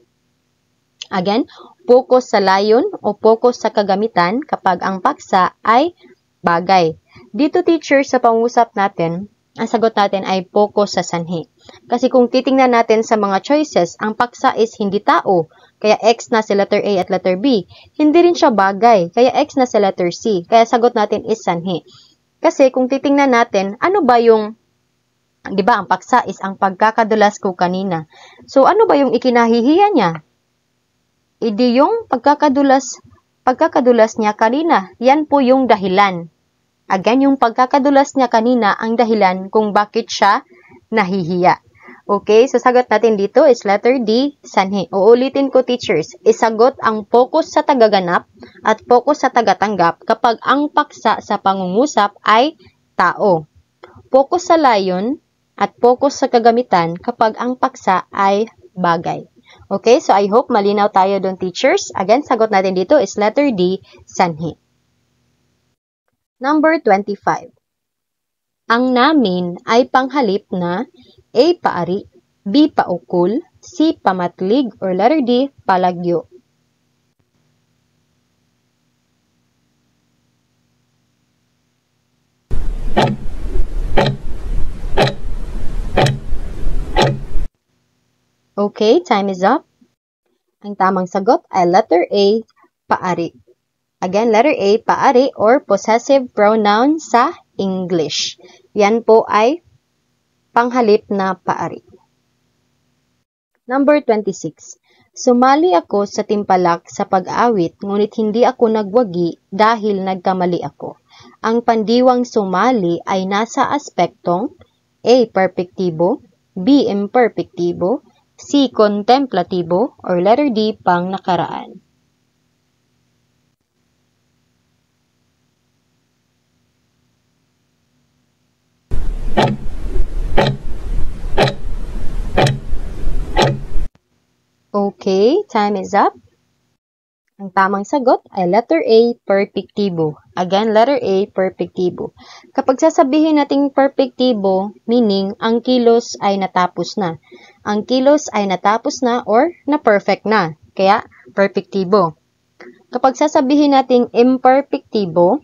Again, focus sa layon o focus sa kagamitan kapag ang paksa ay bagay. Dito, teacher, sa pangusap natin, ang sagot natin ay focus sa sanhi. Kasi kung titingnan natin sa mga choices, ang paksa is hindi tao, kaya X na sa letter A at letter B. Hindi rin siya bagay, kaya X na sa letter C. Kaya sagot natin is sanhi. Kasi kung titingnan natin, ano ba yung, di ba, ang paksa is ang pagkakadulas ko kanina. So, ano ba yung ikinahihiya niya? Idi yung pagkakadulas niya kanina. Yan po yung dahilan. Again, yung pagkakadulas niya kanina ang dahilan kung bakit siya nahihiya. Okay, so sagot natin dito is letter D, sanhi. Uulitin ko, teachers. Isagot ang focus sa tagaganap at focus sa tagatanggap kapag ang paksa sa pangungusap ay tao. Focus sa layon at focus sa kagamitan kapag ang paksa ay bagay. Okay, so I hope malinaw tayo doon, teachers. Again, sagot natin dito is letter D, sanhi. Number 25. Ang namin ay panghalip na A. Paari, B. Paukol, C. Pamatlig, or letter D. Palagyo. Okay, time is up. Ang tamang sagot ay letter A, paari. Again, letter A, paari or possessive pronoun sa English. Yan po ay panghalip na paari. Number 26. Sumali ako sa timpalak sa pag-awit, ngunit hindi ako nagwagi dahil nagkamali ako. Ang pandiwang sumali ay nasa aspektong A. Perpektibo, B. Imperpektibo, C. Kontemplatibo, or letter D. Pang nakaraan. Okay, time is up. Ang tamang sagot ay letter A, perpektibo. Again, letter A, perpektibo. Kapag sasabihin nating perpektibo, meaning ang kilos ay natapos na. Ang kilos ay natapos na or na-perfect na. Kaya, perpektibo. Kapag sasabihin nating imperpektibo,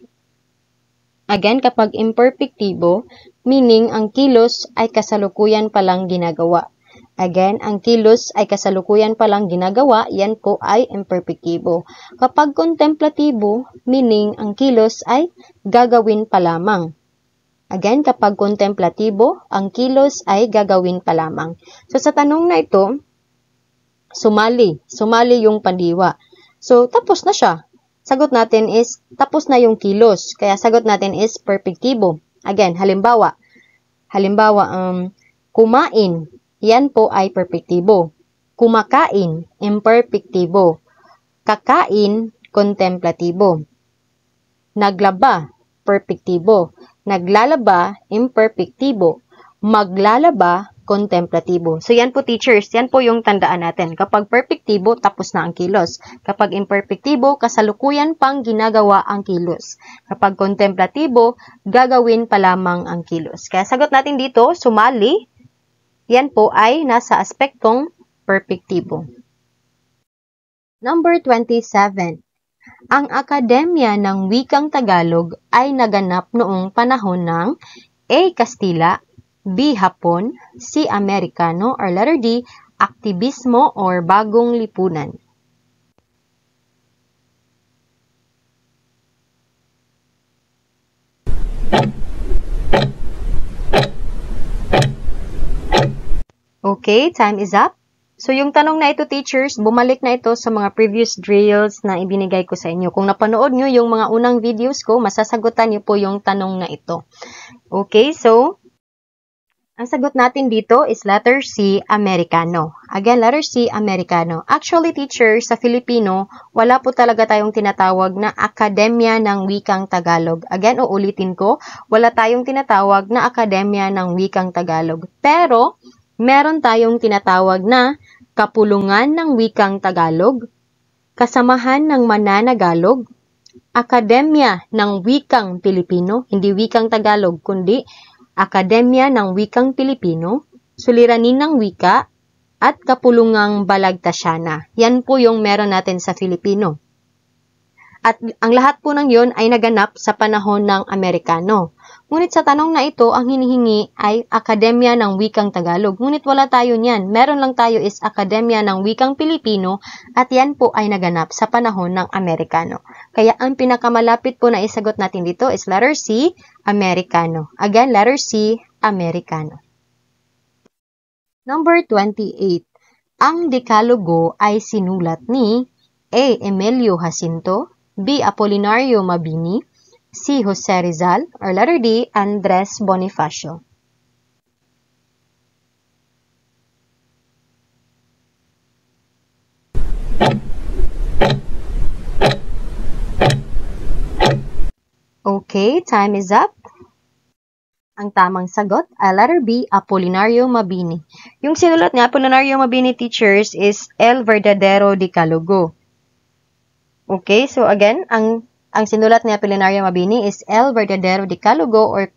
again, kapag imperpektibo, meaning ang kilos ay kasalukuyan palang ginagawa. Again, ang kilos ay kasalukuyan palang ginagawa, yan po ay imperpektibo. Kapag kontemplatibo, meaning ang kilos ay gagawin pa lamang. Again, kapag kontemplatibo, ang kilos ay gagawin pa lamang. So, sa tanong na ito, sumali yung pandiwa. So, tapos na siya. Sagot natin is, tapos na yung kilos. Kaya sagot natin is perpektibo. Again, halimbawa, kumain, yan po ay perpektibo. Kumakain, imperpektibo. Kakain, kontemplatibo. Naglaba, perpektibo. Naglalaba, imperpektibo. Maglalaba, kontemplatibo. So, yan po teachers, yan po yung tandaan natin. Kapag perpektibo, tapos na ang kilos. Kapag imperpektibo, kasalukuyan pang ginagawa ang kilos. Kapag kontemplatibo, gagawin pa lamang ang kilos. Kaya sagot natin dito, sumali, yan po ay nasa aspektong perpektibo. Number 27. Ang Akademya ng Wikang Tagalog ay naganap noong panahon ng A. Kastila, B. Hapon, C. Amerikano, or letter D. Aktibismo or bagong lipunan. Okay, time is up. So, yung tanong na ito, teachers, bumalik na ito sa mga previous drills na ibinigay ko sa inyo. Kung napanood nyo yung mga unang videos ko, masasagutan nyo po yung tanong na ito. Okay, so, ang sagot natin dito is letter C, Amerikano. Again, letter C, Amerikano. Actually, teachers, sa Filipino, wala po talaga tayong tinatawag na Akademya ng Wikang Tagalog. Again, uulitin ko, wala tayong tinatawag na Akademya ng Wikang Tagalog. Pero, meron tayong tinatawag na Kapulungan ng Wikang Tagalog, Kasamahan ng Mananagalog, Akademya ng Wikang Pilipino, hindi Wikang Tagalog, kundi Akademya ng Wikang Pilipino, Suliranin ng Wika, at Kapulungang Balagtasyana. Yan po yung meron natin sa Filipino. At ang lahat po ng yon ay naganap sa panahon ng Amerikano. Ngunit sa tanong na ito, ang hinihingi ay Akademya ng Wikang Tagalog. Ngunit wala tayo niyan. Meron lang tayo is Akademya ng Wikang Pilipino at yan po ay naganap sa panahon ng Amerikano. Kaya ang pinakamalapit po na isagot natin dito is letter C, Amerikano. Again, letter C, Amerikano. Number 28. Ang Dekalogo ay sinulat ni A. Emilio Jacinto, B. Apolinario Mabini, C. Jose Rizal, or letter D. Andres Bonifacio. Okay, time is up. Ang tamang sagot ay letter B, Apolinario Mabini. Yung sinulat niya, Apolinario Mabini, teachers, is El Verdadero Decalogo. Okay, so again, ang sinulat ni Apolinario Mabini is El Verdadero Decalogo or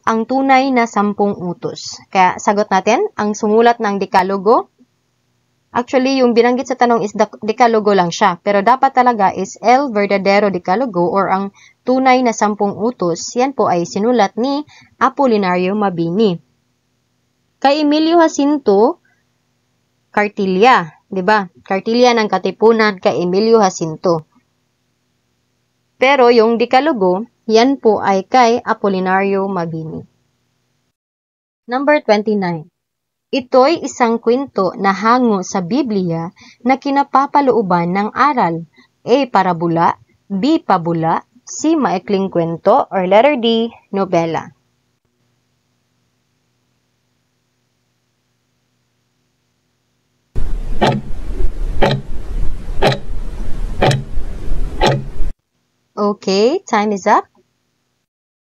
ang tunay na 10 utos. Kaya sagot natin, ang sumulat ng Decalogo, actually yung binanggit sa tanong is Decalogo lang siya, pero dapat talaga is El Verdadero Decalogo or ang tunay na 10 utos. Yan po ay sinulat ni Apolinario Mabini. Kay Emilio Jacinto, Cartilla, 'di ba? Cartilla ng Katipunan kay Emilio Jacinto. Pero yung Decalogo, yan po ay kay Apolinario Mabini. Number 29. Ito'y isang kwento na hango sa Biblia na kinapapalooban ng aral. A. Parabula, B. Pabula, C. Maikling kwento, or letter D. Nobela. Okay, time is up.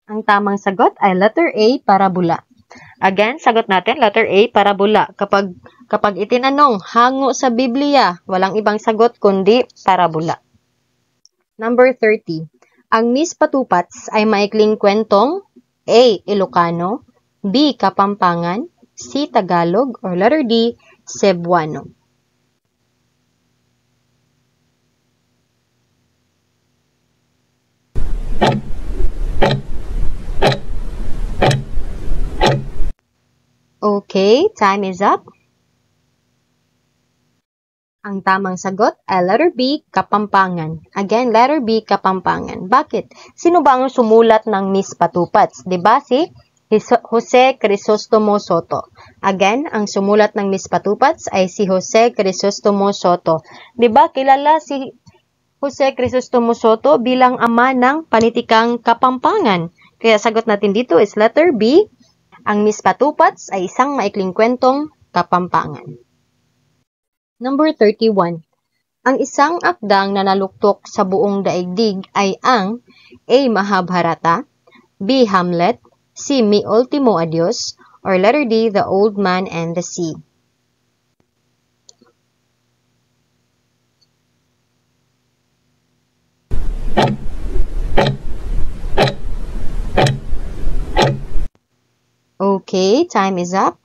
Ang tamang sagot ay letter A, parabula. Again, sagot natin, letter A, parabula. Kapag itinanong, hango sa Biblia, walang ibang sagot kundi parabula. Number 30. Ang Miss Patupats ay maikling kwentong A. Ilocano, B. Kapampangan, C. Tagalog, or letter D. Cebuano. Okay, time is up. Ang tamang sagot ay letter B, Kapampangan. Again, letter B, Kapampangan. Bakit? Sino ba ang sumulat ng Miss Patupats? Diba si Jose Crisostomo Soto. Again, ang sumulat ng Miss Patupats ay si Jose Crisostomo Soto. Diba kilala si Jose Crisostomo Soto bilang ama ng panitikang Kapampangan? Kaya sagot natin dito is letter B. Ang Miss Patupats ay isang maikling kwentong Kapampangan. Number 31. Ang isang akdang na naluktok sa buong daigdig ay ang A. Mahabharata, B. Hamlet, C. Mi Ultimo Adios, or letter D. The Old Man and the Sea. Okay, time is up.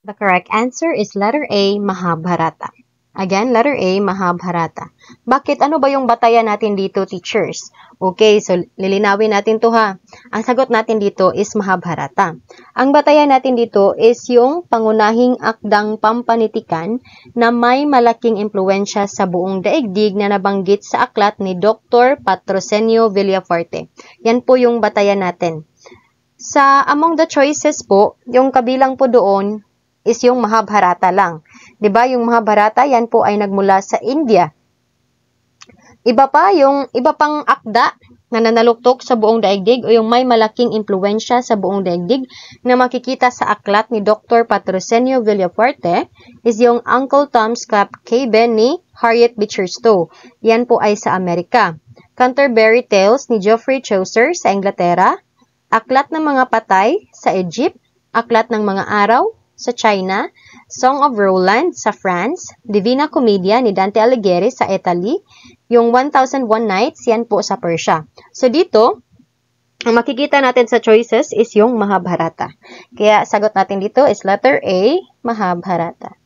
The correct answer is letter A, Mahabharata. Again, letter A, Mahabharata. Bakit? Ano ba yung batayan natin dito, teachers? Okay, so lilinawin natin to ha. Ang sagot natin dito is Mahabharata. Ang batayan natin dito is yung pangunahing akdang pampanitikan na may malaking impluensya sa buong daigdig na nabanggit sa aklat ni Dr. Patrocinio Villafuerte. Yan po yung batayan natin. Sa among the choices po, yung kabilang po doon is yung Mahabharata lang. 'Di ba? Yung Mahabharata, yan po ay nagmula sa India. Iba pang akda na nanaluktok sa buong daigdig o yung may malaking impluensya sa buong daigdig na makikita sa aklat ni Dr. Patrocinio Villafuerte is yung Uncle Tom's Cabin ni Harriet Beecher Stowe. Yan po ay sa Amerika. Canterbury Tales ni Geoffrey Chaucer sa Inglaterra. Aklat ng mga patay sa Egypt, Aklat ng mga araw sa China, Song of Roland sa France, Divina Commedia ni Dante Alighieri sa Italy, yung 1001 Nights, yan po sa Persia. So dito, ang makikita natin sa choices is yung Mahabharata. Kaya sagot natin dito is letter A, Mahabharata.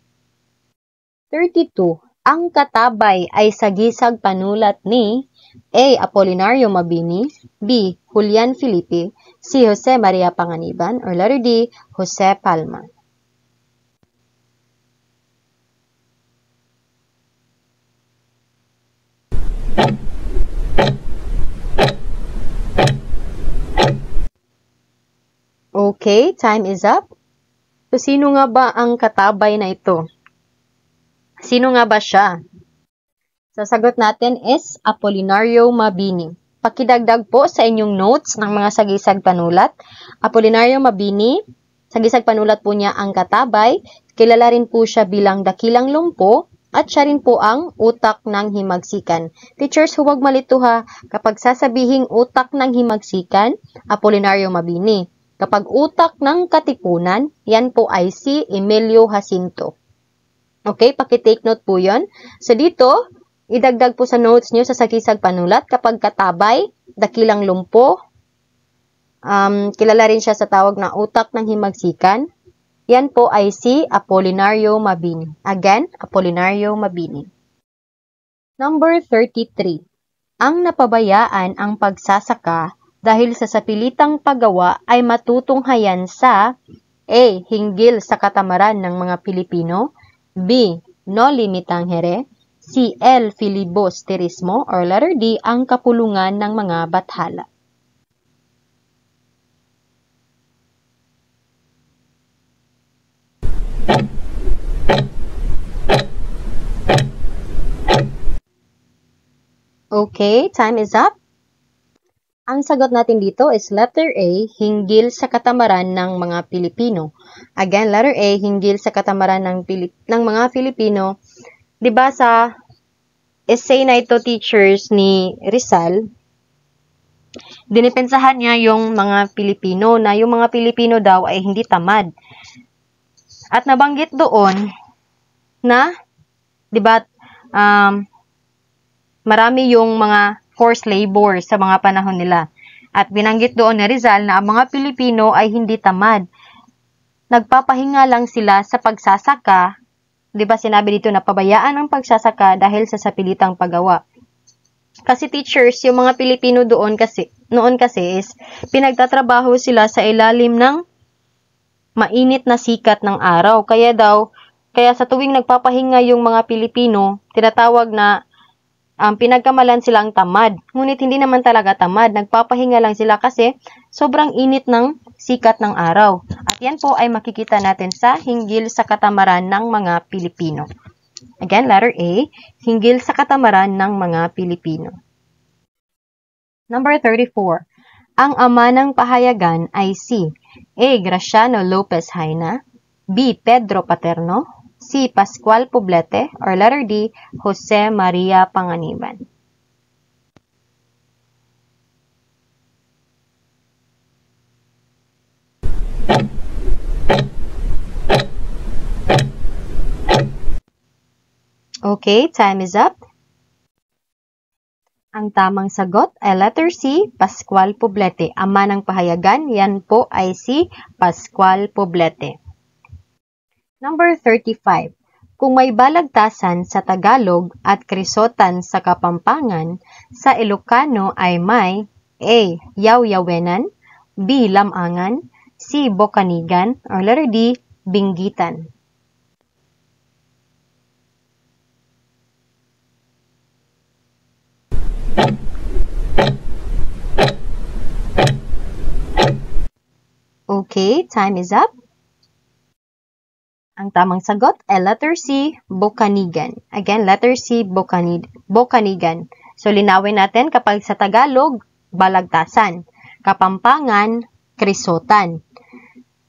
32. Ang katabay ay sagisag panulat ni A. Apolinario Mabini, B. Julian Felipe, C. Jose Maria Panganiban, or letter D. Jose Palma. Okay, time is up. So, sino nga ba ang katabay na ito? Sino nga ba siya? Sasagot natin is Apolinario Mabini. Pakidagdag po sa inyong notes ng mga sagisag panulat. Apolinario Mabini, sagisag panulat po niya ang katabay. Kilala rin po siya bilang dakilang lumpo at siya rin po ang utak ng himagsikan. Teachers, huwag malito ha. Kapag sasabihing utak ng himagsikan, Apolinario Mabini. Kapag utak ng katipunan, yan po ay si Emilio Jacinto. Okay, pakitake note po yun. So dito, idagdag po sa notes nyo sa sagisag panulat kapag katabay, dakilang lumpo, kilala rin siya sa tawag na utak ng himagsikan. Yan po ay si Apolinario Mabini. Again, Apolinario Mabini. Number 33. Ang napabayaan ang pagsasaka dahil sa sapilitang paggawa ay matutunghayan sa A. Hinggil sa katamaran ng mga Pilipino. B. No limitangere. C. El filibusterismo. Or letter D. Ang kapulungan ng mga bathala. Okay, time is up. Ang sagot natin dito is letter A, hinggil sa katamaran ng mga Pilipino. Again, letter A, hinggil sa katamaran ng mga Pilipino. Diba sa essay na ito, teachers, ni Rizal, dinipensahan niya yung mga Pilipino na yung mga Pilipino daw ay hindi tamad. At nabanggit doon na, diba, marami yung mga forced labor sa mga panahon nila. At binanggit doon ni Rizal na ang mga Pilipino ay hindi tamad. Nagpapahinga lang sila sa pagsasaka. Diba sinabi dito na pabayaan ang pagsasaka dahil sa sapilitang paggawa. Kasi teachers, yung mga Pilipino noon kasi is pinagtatrabaho sila sa ilalim ng mainit na sikat ng araw. Kaya sa tuwing nagpapahinga yung mga Pilipino, tinatawag na pinagkamalan silang tamad. Ngunit hindi naman talaga tamad. Nagpapahinga lang sila kasi sobrang init ng sikat ng araw. At yan po ay makikita natin sa hinggil sa katamaran ng mga Pilipino. Again, letter A, hinggil sa katamaran ng mga Pilipino. Number 34. Ang ama ng pahayagan ay si A. Graciano Lopez Haina, B. Pedro Paterno, C. Pascual Poblete, or letter D. Jose Maria Panganiban. Okay, time is up. Ang tamang sagot ay letter C, Pascual Poblete. Ama ng pahayagan, yan po ay si Pascual Poblete. Number 35. Kung may balagtasan sa Tagalog at krisotan sa Kapampangan, sa Ilocano ay may A. Yaw-yawenan, B. Lamangan, C. Bokanigan, or letter D. Binggitan. Okay, time is up. Ang tamang sagot ay letter C, Bokanigan. Again, letter C, Bokanigan. So, linawin natin kapag sa Tagalog, balagtasan. Kapampangan, krisotan.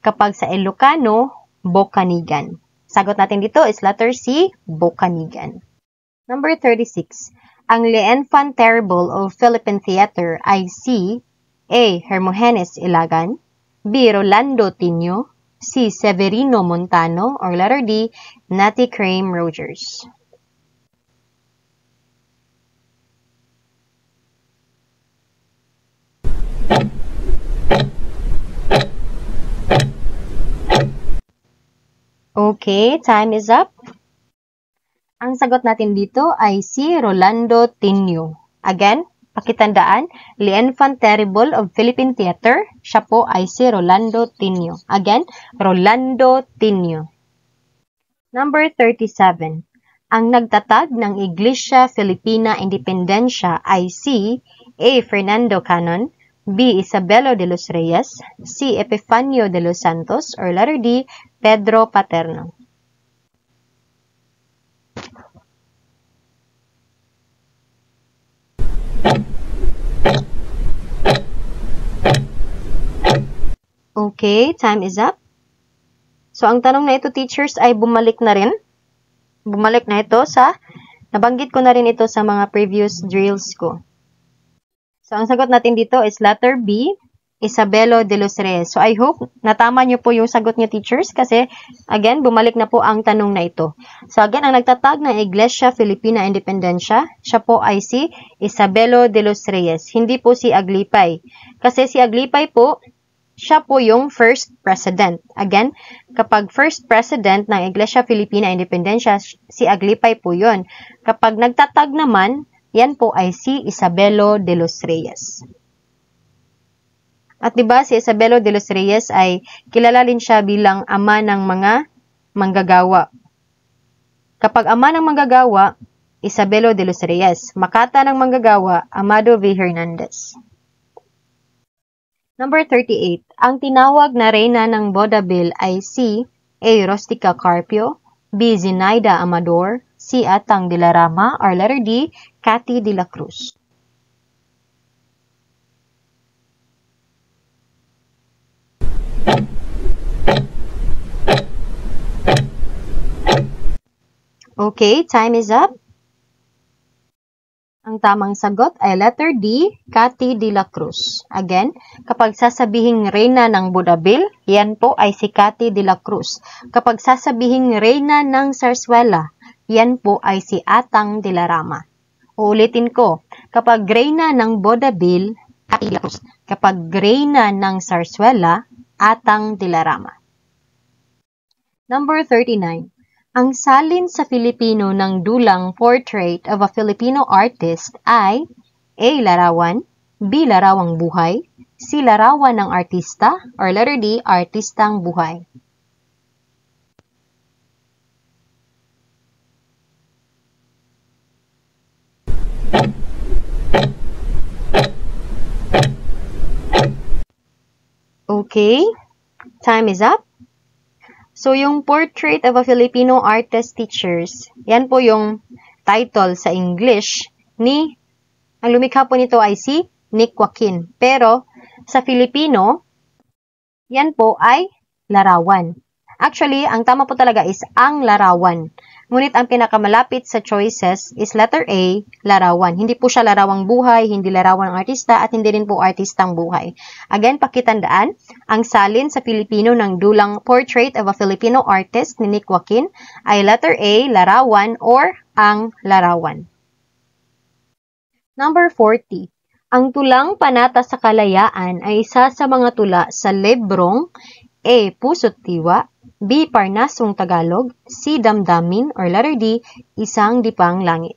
Kapag sa Ilocano, Bokanigan. Sagot natin dito is letter C, Bokanigan. Number 36. Ang Lienfant Terrible of Philippine Theater ay si A. Hermogenes Ilagan, B. Rolando Tinio, C. Severino Montano, or letter D. Natty Crame Rogers. Okay, time is up. Ang sagot natin dito ay si Rolando Tinio. Again, pakitandaan, Lienfant Terrible of Philippine Theater, siya po ay si Rolando Tinio. Again, Rolando Tinio. Number 37. Ang nagtatag ng Iglesia Filipina Independencia ay si A. Fernando Canon, B. Isabelo de los Reyes, C. Epifanio de los Santos, or letter D. Pedro Paterno. Okay, time is up. So, ang tanong na ito, teachers, ay bumalik na rin. Bumalik na ito nabanggit ko na rin ito sa mga previous drills ko. So, ang sagot natin dito is letter B, Isabelo de los Reyes. So, I hope natama nyo po yung sagot niyo, teachers, kasi, again, bumalik na po ang tanong na ito. So, again, ang nagtatag ng Iglesia Filipina Independencia, siya po ay si Isabelo de los Reyes. Hindi po si Aglipay. Kasi si Aglipay po, siya po yung first president. Again, kapag first president ng Iglesia Filipina Independencia, si Aglipay po yun. Kapag nagtatag naman, yan po ay si Isabelo de los Reyes. At diba si Isabelo de los Reyes ay kilala rin siya bilang ama ng mga manggagawa. Kapag ama ng manggagawa, Isabelo de los Reyes. Makata ng manggagawa, Amado V. Hernandez. Number 38. Ang tinawag na reyna ng vaudeville ay si A. Rustica Carpio, B. Zenaida Amador, C. Atang de la Rama, or letter D. Cathy de la Cruz. Okay, time is up. Ang tamang sagot ay letter D, Cathy de la Cruz. Again, kapag sasabihing reyna ng vaudeville, yan po ay si Cathy de la Cruz. Kapag sasabihing reyna ng zarzuela, yan po ay si Atang de la Rama. Uulitin ko, kapag reyna ng vaudeville, Cathy de la Cruz. Kapag reyna ng zarzuela, Atang de la Rama. Number 39. Ang salin sa Filipino ng dulang Portrait of a Filipino Artist ay A. Larawan, B. Larawang buhay, C. Larawan ng artista, or letter D. Artistang buhay. Okay, time is up. So, yung Portrait of a Filipino Artist Teachers, yan po yung title sa English ang lumikha po nito ay si Nick Joaquin. Pero, sa Filipino, yan po ay larawan. Actually, ang tama po talaga is ang larawan. Ngunit ang pinakamalapit sa choices is letter A, larawan. Hindi po siya larawang buhay, hindi larawan ng artista, at hindi rin po artistang buhay. Again, pakitandaan, ang salin sa Filipino ng dulang Portrait of a Filipino Artist ni Nick Joaquin ay letter A, larawan or ang larawan. Number 40. Ang tulang Panata sa Kalayaan ay isa sa mga tula sa librong A. Puso't Diwa, B. Parnasong Tagalog, C. Damdamin, or letter D. Isang Dipang Langit.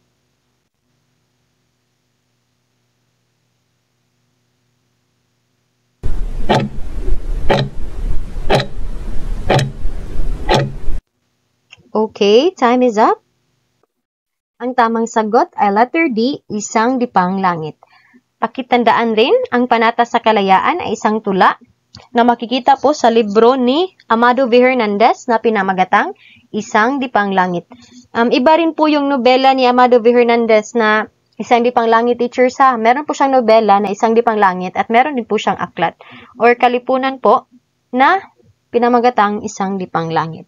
Okay, time is up. Ang tamang sagot ay letter D. Isang Dipang Langit. Pakitandaan rin, ang Panata sa Kalayaan ay isang tula na makikita po sa libro ni Amado V. Hernandez na pinamagatang Isang Dipang Langit. Iba rin po yung nobela ni Amado V. Hernandez na Isang Dipang Langit, teachers ha. Meron po siyang nobela na Isang Dipang Langit at meron din po siyang aklat or kalipunan po na pinamagatang Isang Dipang Langit.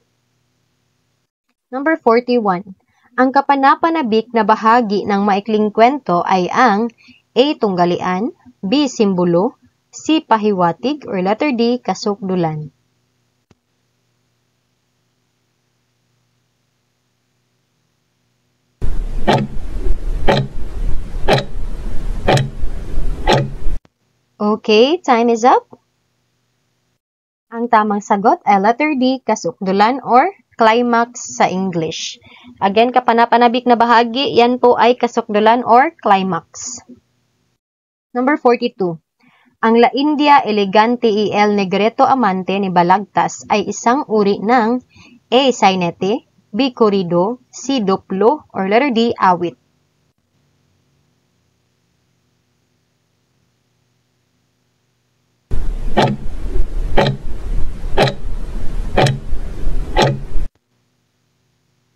Number 41. Ang kapanapanabik na bahagi ng maikling kwento ay ang A. Tunggalian, B. Simbolo, C. Pahiwatig, or letter D. Kasukdulan. Okay, time is up. Ang tamang sagot ay letter D. Kasukdulan or climax sa English. Again, kapanapanabik na bahagi, yan po ay kasukdulan or climax. Number 42. Ang La India Elegante y El Negreto Amante ni Balagtas ay isang uri ng A. Sainete, B. Corrido, C. Duplo, or letter D. Awit.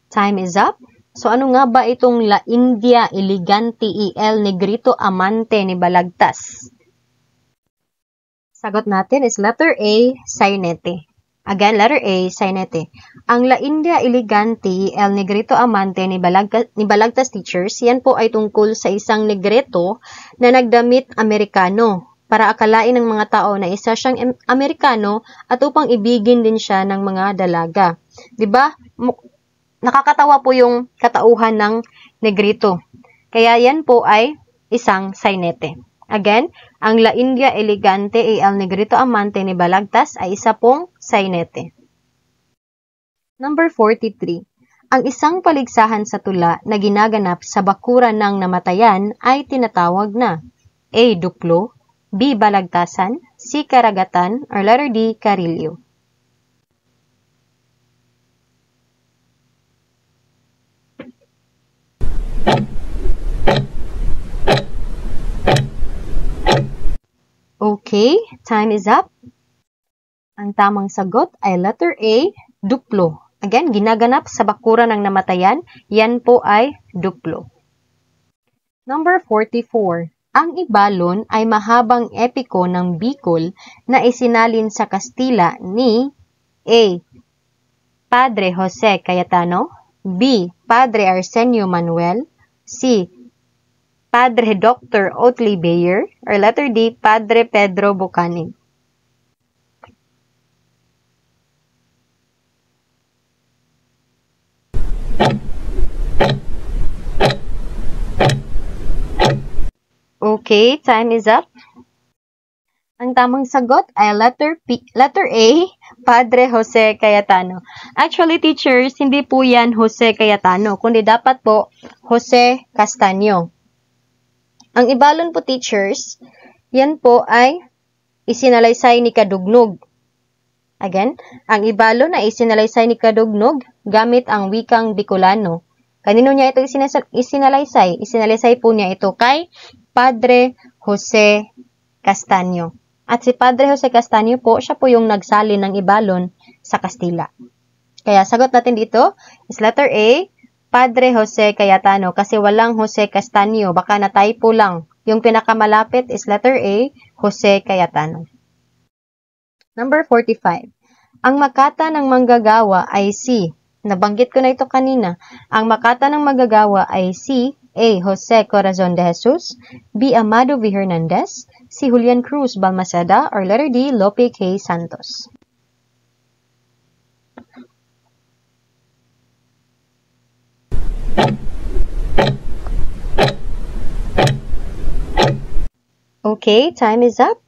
Time is up. So ano nga ba itong La India Elegante y El Negrito Amante ni Balagtas? Sagot natin is letter A, sainete. Again, letter A, sainete. Ang La India Elegante y El Negrito Amante ni Balagtas teachers, yan po ay tungkol sa isang negreto na nagdamit Amerikano para akalain ng mga tao na isa siyang Amerikano at upang ibigin din siya ng mga dalaga. 'Di ba? Nakakatawa po yung katauhan ng negrito. Kaya yan po ay isang sainete. Again, ang La India Elegante y El Negrito Amante ni Balagtas ay isa pong sainete. Number 43. Ang isang paligsahan sa tula na ginaganap sa bakuran ng namatayan ay tinatawag na A. Duplo, B. Balagtasan, C. Karagatan, or letter D. Karilyo. Okay, time is up. Ang tamang sagot ay letter A, duplo. Again, ginaganap sa bakuran ng namatayan, yan po ay duplo. Number 44. Ang Ibalon ay mahabang epiko ng Bicol na isinalin sa Kastila ni A. Padre Jose Cayetano, B. Padre Arsenio Manuel, C. Padre Dr. Otley Bayer, or letter D. Padre Pedro Bucaning. Okay, time is up. Ang tamang sagot ay letter A, Padre Jose Cayetano. Actually, teachers, hindi po yan Jose Cayetano, kundi dapat po Jose Castaño. Ang Ibalon po, teachers, yan po ay isinalaysay ni Kadugnog. Again, ang Ibalon ay isinalaysay ni Kadugnog gamit ang wikang Bicolano. Kanino niya ito isinalaysay? Isinalaysay po niya ito kay Padre Jose Castaño. At si Padre Jose Castaño po, siya po yung nagsalin ng Ibalon sa Kastila. Kaya sagot natin dito is letter A, Padre Jose Cayetano, kasi walang Jose Castaño, baka na-typo lang. Yung pinakamalapit is letter A, Jose Cayetano. Number 45. Ang makata ng manggagawa ay C. Nabanggit ko na ito kanina. Ang makata ng manggagawa ay C. A. Jose Corazon de Jesus, B. Amado V. Hernandez, C. Julian Cruz Balmaceda, or letter D. Lope K. Santos. Okay, time is up.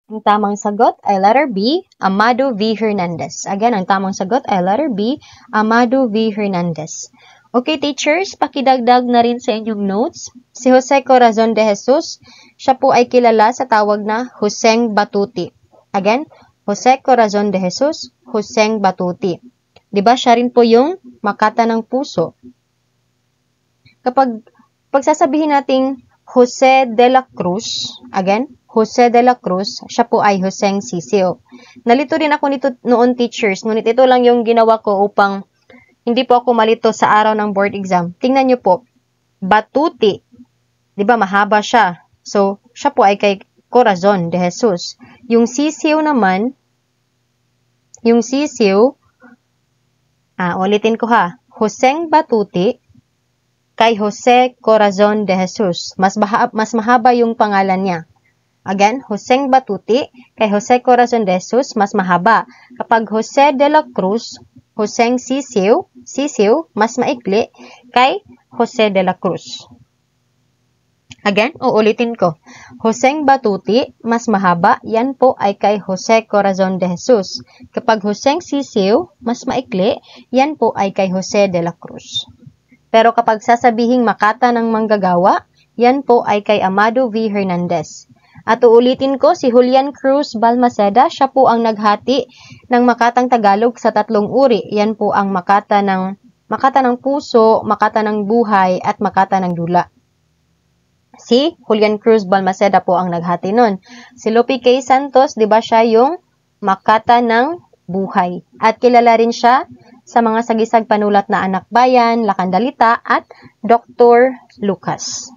Ang tamang sagot ay letter B, Amado V. Hernandez. Again, ang tamang sagot ay letter B, Amado V. Hernandez. Okay, teachers, pakidagdag na rin sa inyong notes. Si Jose Corazon de Jesus, siya po ay kilala sa tawag na Joseng Batuti. Again, Jose Corazon de Jesus, Joseng Batuti. Diba, siya rin po yung makata ng puso. Kapag pagsasabihin nating Jose de la Cruz, again, Jose de la Cruz, siya po ay Joseng Sisiw. Nalito rin ako nito noon, teachers, ngunit ito lang yung ginawa ko upang hindi po ako malito sa araw ng board exam. Tingnan nyo po, Batuti, di ba mahaba siya? So, siya po ay kay Corazon de Jesus. Yung Sisiw naman, yung Sisiw, ulitin ko ha, Joseng Batuti, kay Jose Corazon de Jesus. Mas mahaba yung pangalan niya. Again, Joseng Batuti, kay Jose Corazon de Jesus, mas mahaba. Kapag Jose de la Cruz, Joseng Sisiw, mas maikli, kay Jose de la Cruz. Again, uulitin ko. Joseng Batuti, mas mahaba, yan po ay kay Jose Corazon de Jesus. Kapag Joseng Sisiw, mas maikli, yan po ay kay Jose de la Cruz. Pero kapag sasabihing makata ng manggagawa, yan po ay kay Amado V. Hernandez. At uulitin ko, si Julian Cruz Balmaceda, siya po ang naghati ng makatang Tagalog sa tatlong uri. Yan po ang makata ng puso, makata ng buhay, at makata ng dula. Si Julian Cruz Balmaceda po ang naghati nun. Si Lope K. Santos, di ba siya yung makata ng buhay. At kilala rin siya sa mga sagisag panulat na Anak Bayan, Lakandalita, at Dr. Lucas.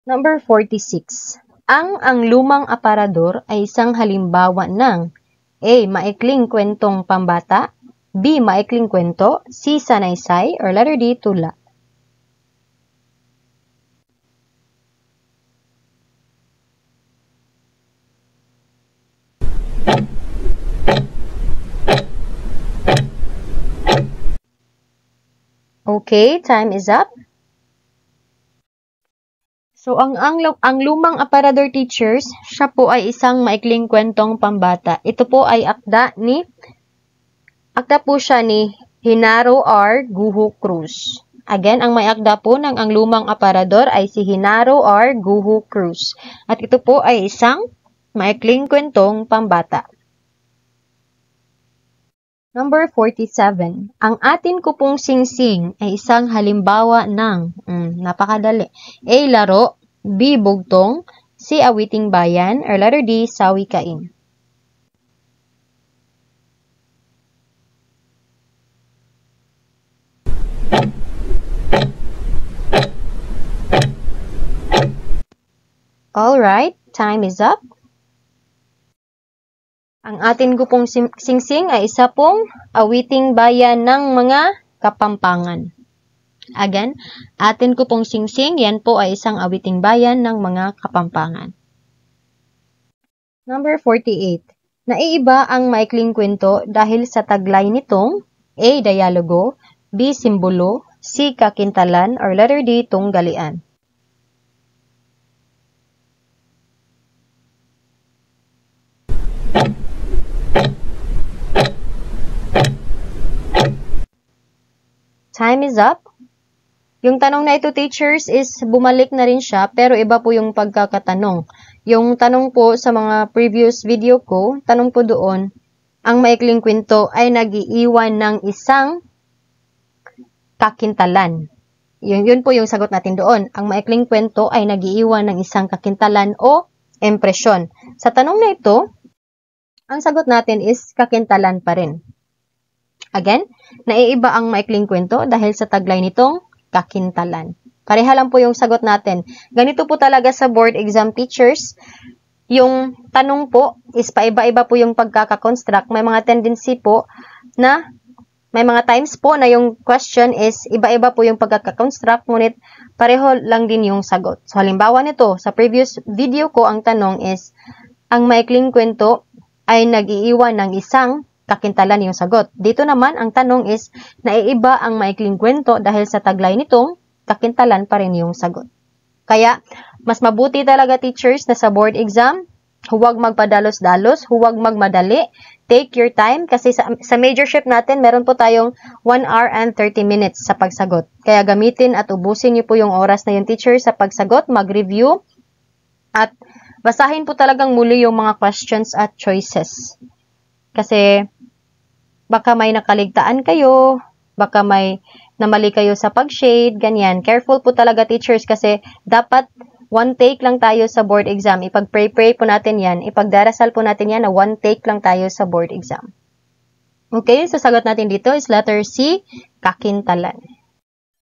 Number 46. Ang lumang aparador ay isang halimbawa ng A. Maikling kwentong pambata, B. Maikling kwento, C. Sanaysay, or letter D. Tula. Okay, time is up. So, ang lumang aparador, teachers, siya po ay isang maikling kwentong pambata. Ito po ay akda po siya ni Genaro R. Guho Cruz. Again, ang may akda po ng ang lumang aparador ay si Genaro R. Guho Cruz. At ito po ay isang maikling kwentong pambata. Number 47. Ang atin ko pong singsing ay isang halimbawa ng, napakadali, A. Laro, B. Bugtong, C. Awiting bayan, or letter D. Sawikain. Alright, time is up. Ang atin ko pong singsing ay isa pong awiting bayan ng mga Kapampangan. Again, atin ko pong singsing, yan po ay isang awiting bayan ng mga Kapampangan. Number 48. Naiiba ang maikling kwento dahil sa taglay nitong A. Dialogo, B. Simbolo, C. Kakintalan, or letter D. Tunggalian. Time is up. Yung tanong na ito, teachers, is bumalik na rin siya, pero iba po yung pagkakatanong. Yung tanong po sa mga previous video ko, tanong po doon, ang maikling kwento ay nag-iiwan ng isang kakintalan. Yun po yung sagot natin doon. Ang maikling kwento ay nag-iiwan ng isang kakintalan o impresyon. Sa tanong na ito, ang sagot natin is kakintalan pa rin. Again, naiiba ang maikling kwento dahil sa taglay nitong kakintalan. Pareha lang po yung sagot natin. Ganito po talaga sa board exam, teachers. Yung tanong po is paiba-iba po yung pagkakakonstruct. May mga tendency po na, may mga times po na yung question is iba-iba po yung pagkakakonstruct, ngunit pareho lang din yung sagot. So, halimbawa nito, sa previous video ko, ang tanong is, ang maikling kwento ay nag-iiwan ng isang kakintalan yung sagot. Dito naman, ang tanong is, naiiba ang maikling kwento dahil sa taglay nitong kakintalan pa rin yung sagot. Kaya, mas mabuti talaga, teachers, na sa board exam, huwag magpadalos-dalos, huwag magmadali, take your time, kasi sa majorship natin, meron po tayong 1 hour and 30 minutes sa pagsagot. Kaya gamitin at ubusin niyo po yung oras na yung teachers sa pagsagot, mag-review, at basahin po talagang muli yung mga questions at choices. Kasi, baka may nakaligtaan kayo, baka may namali kayo sa pag-shade, ganyan. Careful po talaga, teachers, kasi dapat one take lang tayo sa board exam. Ipag-pray po natin yan. Ipagdarasal po natin yan na one take lang tayo sa board exam. Okay, so sagot natin dito is letter C, kakintalan.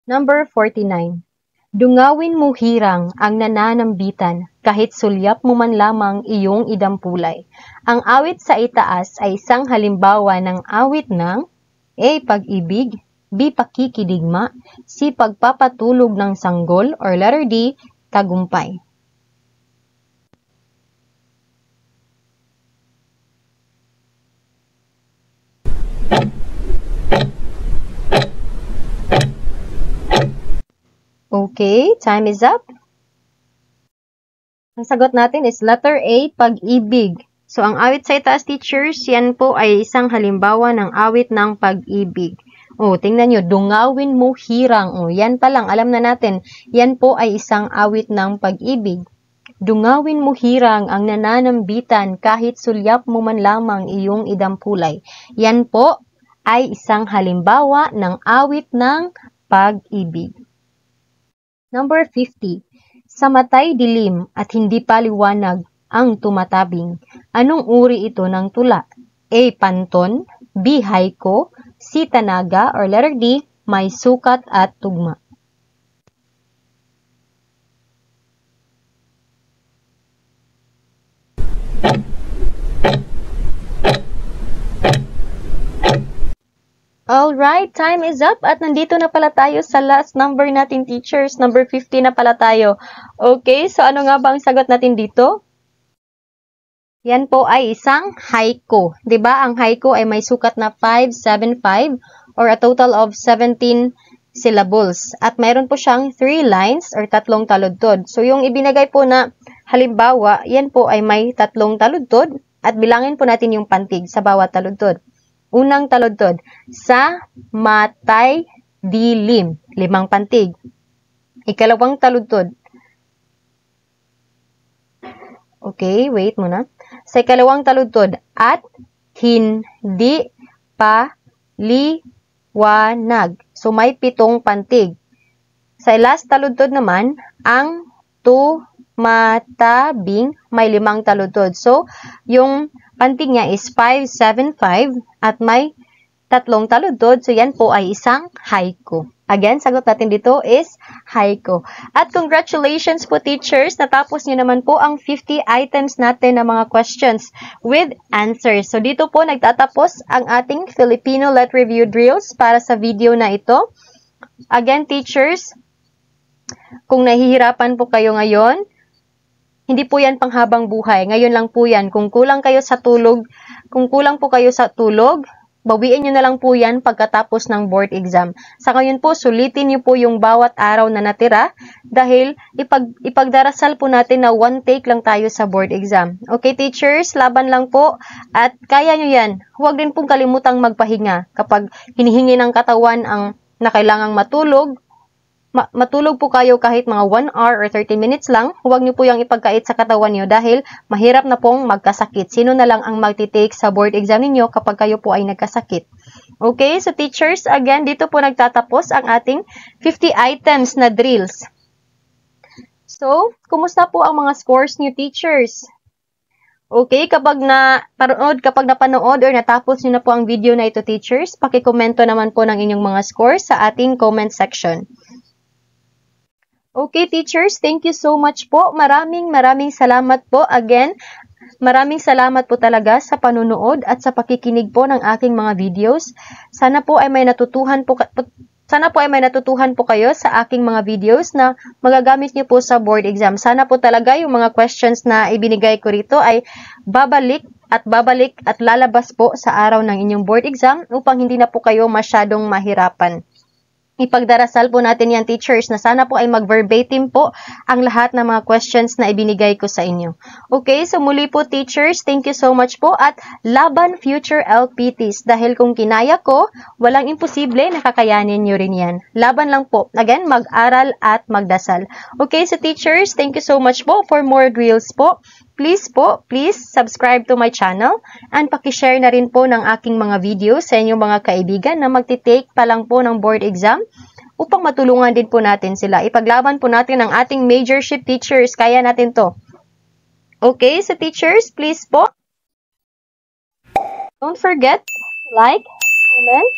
Number 49. Dungawin mo hirang ang nananambitan, kahit sulyap mo man lamang iyong idampulay. Ang awit sa itaas ay isang halimbawa ng awit ng A. Pag-ibig, B. Pakikidigma, C. Pagpapatulog ng sanggol, or letter D. Tagumpay. Okay, time is up. Ang sagot natin is letter A, pag-ibig. So, ang awit sa itaas, teachers, yan po ay isang halimbawa ng awit ng pag-ibig. O, tingnan nyo, dungawin mo hirang. O, yan pa lang, alam na natin, yan po ay isang awit ng pag-ibig. Dungawin mo hirang ang nananambitan kahit sulyap mo man lamang iyong idampulay. Yan po ay isang halimbawa ng awit ng pag-ibig. Number 50. Sa matay dilim at hindi paliwanag ang tumatabing. Anong uri ito ng tula? A. Panton, B. Haiko, C. Tanaga, or letter D. May sukat at tugma. Alright, time is up at nandito na pala tayo sa last number natin, teachers. Number 50 na pala tayo. Okay, so ano nga ba ang sagot natin dito? Yan po ay isang haiku. 'Di ba? Ang haiku ay may sukat na 575 or a total of 17 syllables. At mayroon po siyang 3 lines or 3 taludtod. So yung ibinagay po na halimbawa, yan po ay may 3 taludtod at bilangin po natin yung pantig sa bawat taludtod. Unang taludtod, sa matay dilim. 5 pantig. Ikalawang taludtod. Okay, wait muna. Sa ikalawang taludtod, at hindi pa liwanag. So, may 7 pantig. Sa last taludtod naman, ang tumatabing may 5 taludtod. So, yung pantig niya is 5, 7, 5 at may 3 taludtod. So, yan po ay isang haiku. Again, sagot natin dito is haiku. At congratulations po teachers, natapos niyo naman po ang 50 items natin na mga questions with answers. So, dito po nagtatapos ang ating Filipino Let Review Drills para sa video na ito. Again, teachers, kung nahihirapan po kayo ngayon, hindi po yan panghabang buhay. Ngayon lang po yan. Kung kulang po kayo sa tulog, bawiin nyo na lang po yan pagkatapos ng board exam. Sa ngayon po, sulitin nyo po yung bawat araw na natira dahil ipagdarasal po natin na 1 take lang tayo sa board exam. Okay, teachers? Laban lang po at kaya nyo yan. Huwag din pong kalimutang magpahinga. Kapag hinihingi ng katawan ang na kailangang matulog, matulog po kayo kahit mga 1 hour or 30 minutes lang. Huwag niyo po yung ipagkait sa katawan niyo dahil mahirap na pong magkasakit. Sino na lang ang magtitake sa board exam niyo kapag kayo po ay nagkasakit? Okay, so teachers, again, dito po nagtatapos ang ating 50 items na drills. So, kumusta po ang mga scores niyo, teachers? Okay, kapag napanood or natapos niyo na po ang video na ito, teachers, pakikomento naman po ng inyong mga scores sa ating comment section. Okay, teachers, thank you so much po. Maraming salamat po. Again, maraming salamat po talaga sa panunood at sa pakikinig po ng aking mga videos. Sana po ay may natutuhan po kayo sa aking mga videos na magagamit niyo po sa board exam. Sana po talaga yung mga questions na ibinigay ko rito ay babalik at lalabas po sa araw ng inyong board exam upang hindi na po kayo masyadong mahirapan. Ipagdarasal po natin yan, teachers, na sana po ay mag-verbatim po ang lahat ng mga questions na ibinigay ko sa inyo. Okay, so muli po, teachers, thank you so much po at laban future LPTs. Dahil kung kinaya ko, walang imposible, nakakayanin nyo rin yan. Laban lang po. Again, mag-aral at magdasal. Okay, so teachers, thank you so much po for more drills po. Please subscribe to my channel and pakishare na rin po ng aking mga videos sa inyong mga kaibigan na magtitake pa lang po ng board exam upang matulungan din po natin sila. Ipaglaban po natin ang ating majorship teachers. Kaya natin to. Okay, so teachers, please po, don't forget to like, comment,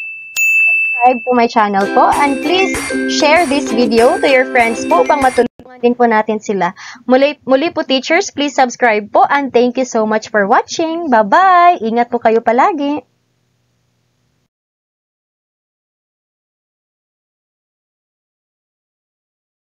subscribe to my channel po, and please share this video to your friends po upang matulungan din po natin sila. Muli po, teachers, please subscribe po and thank you so much for watching. Bye-bye! Ingat po kayo palagi!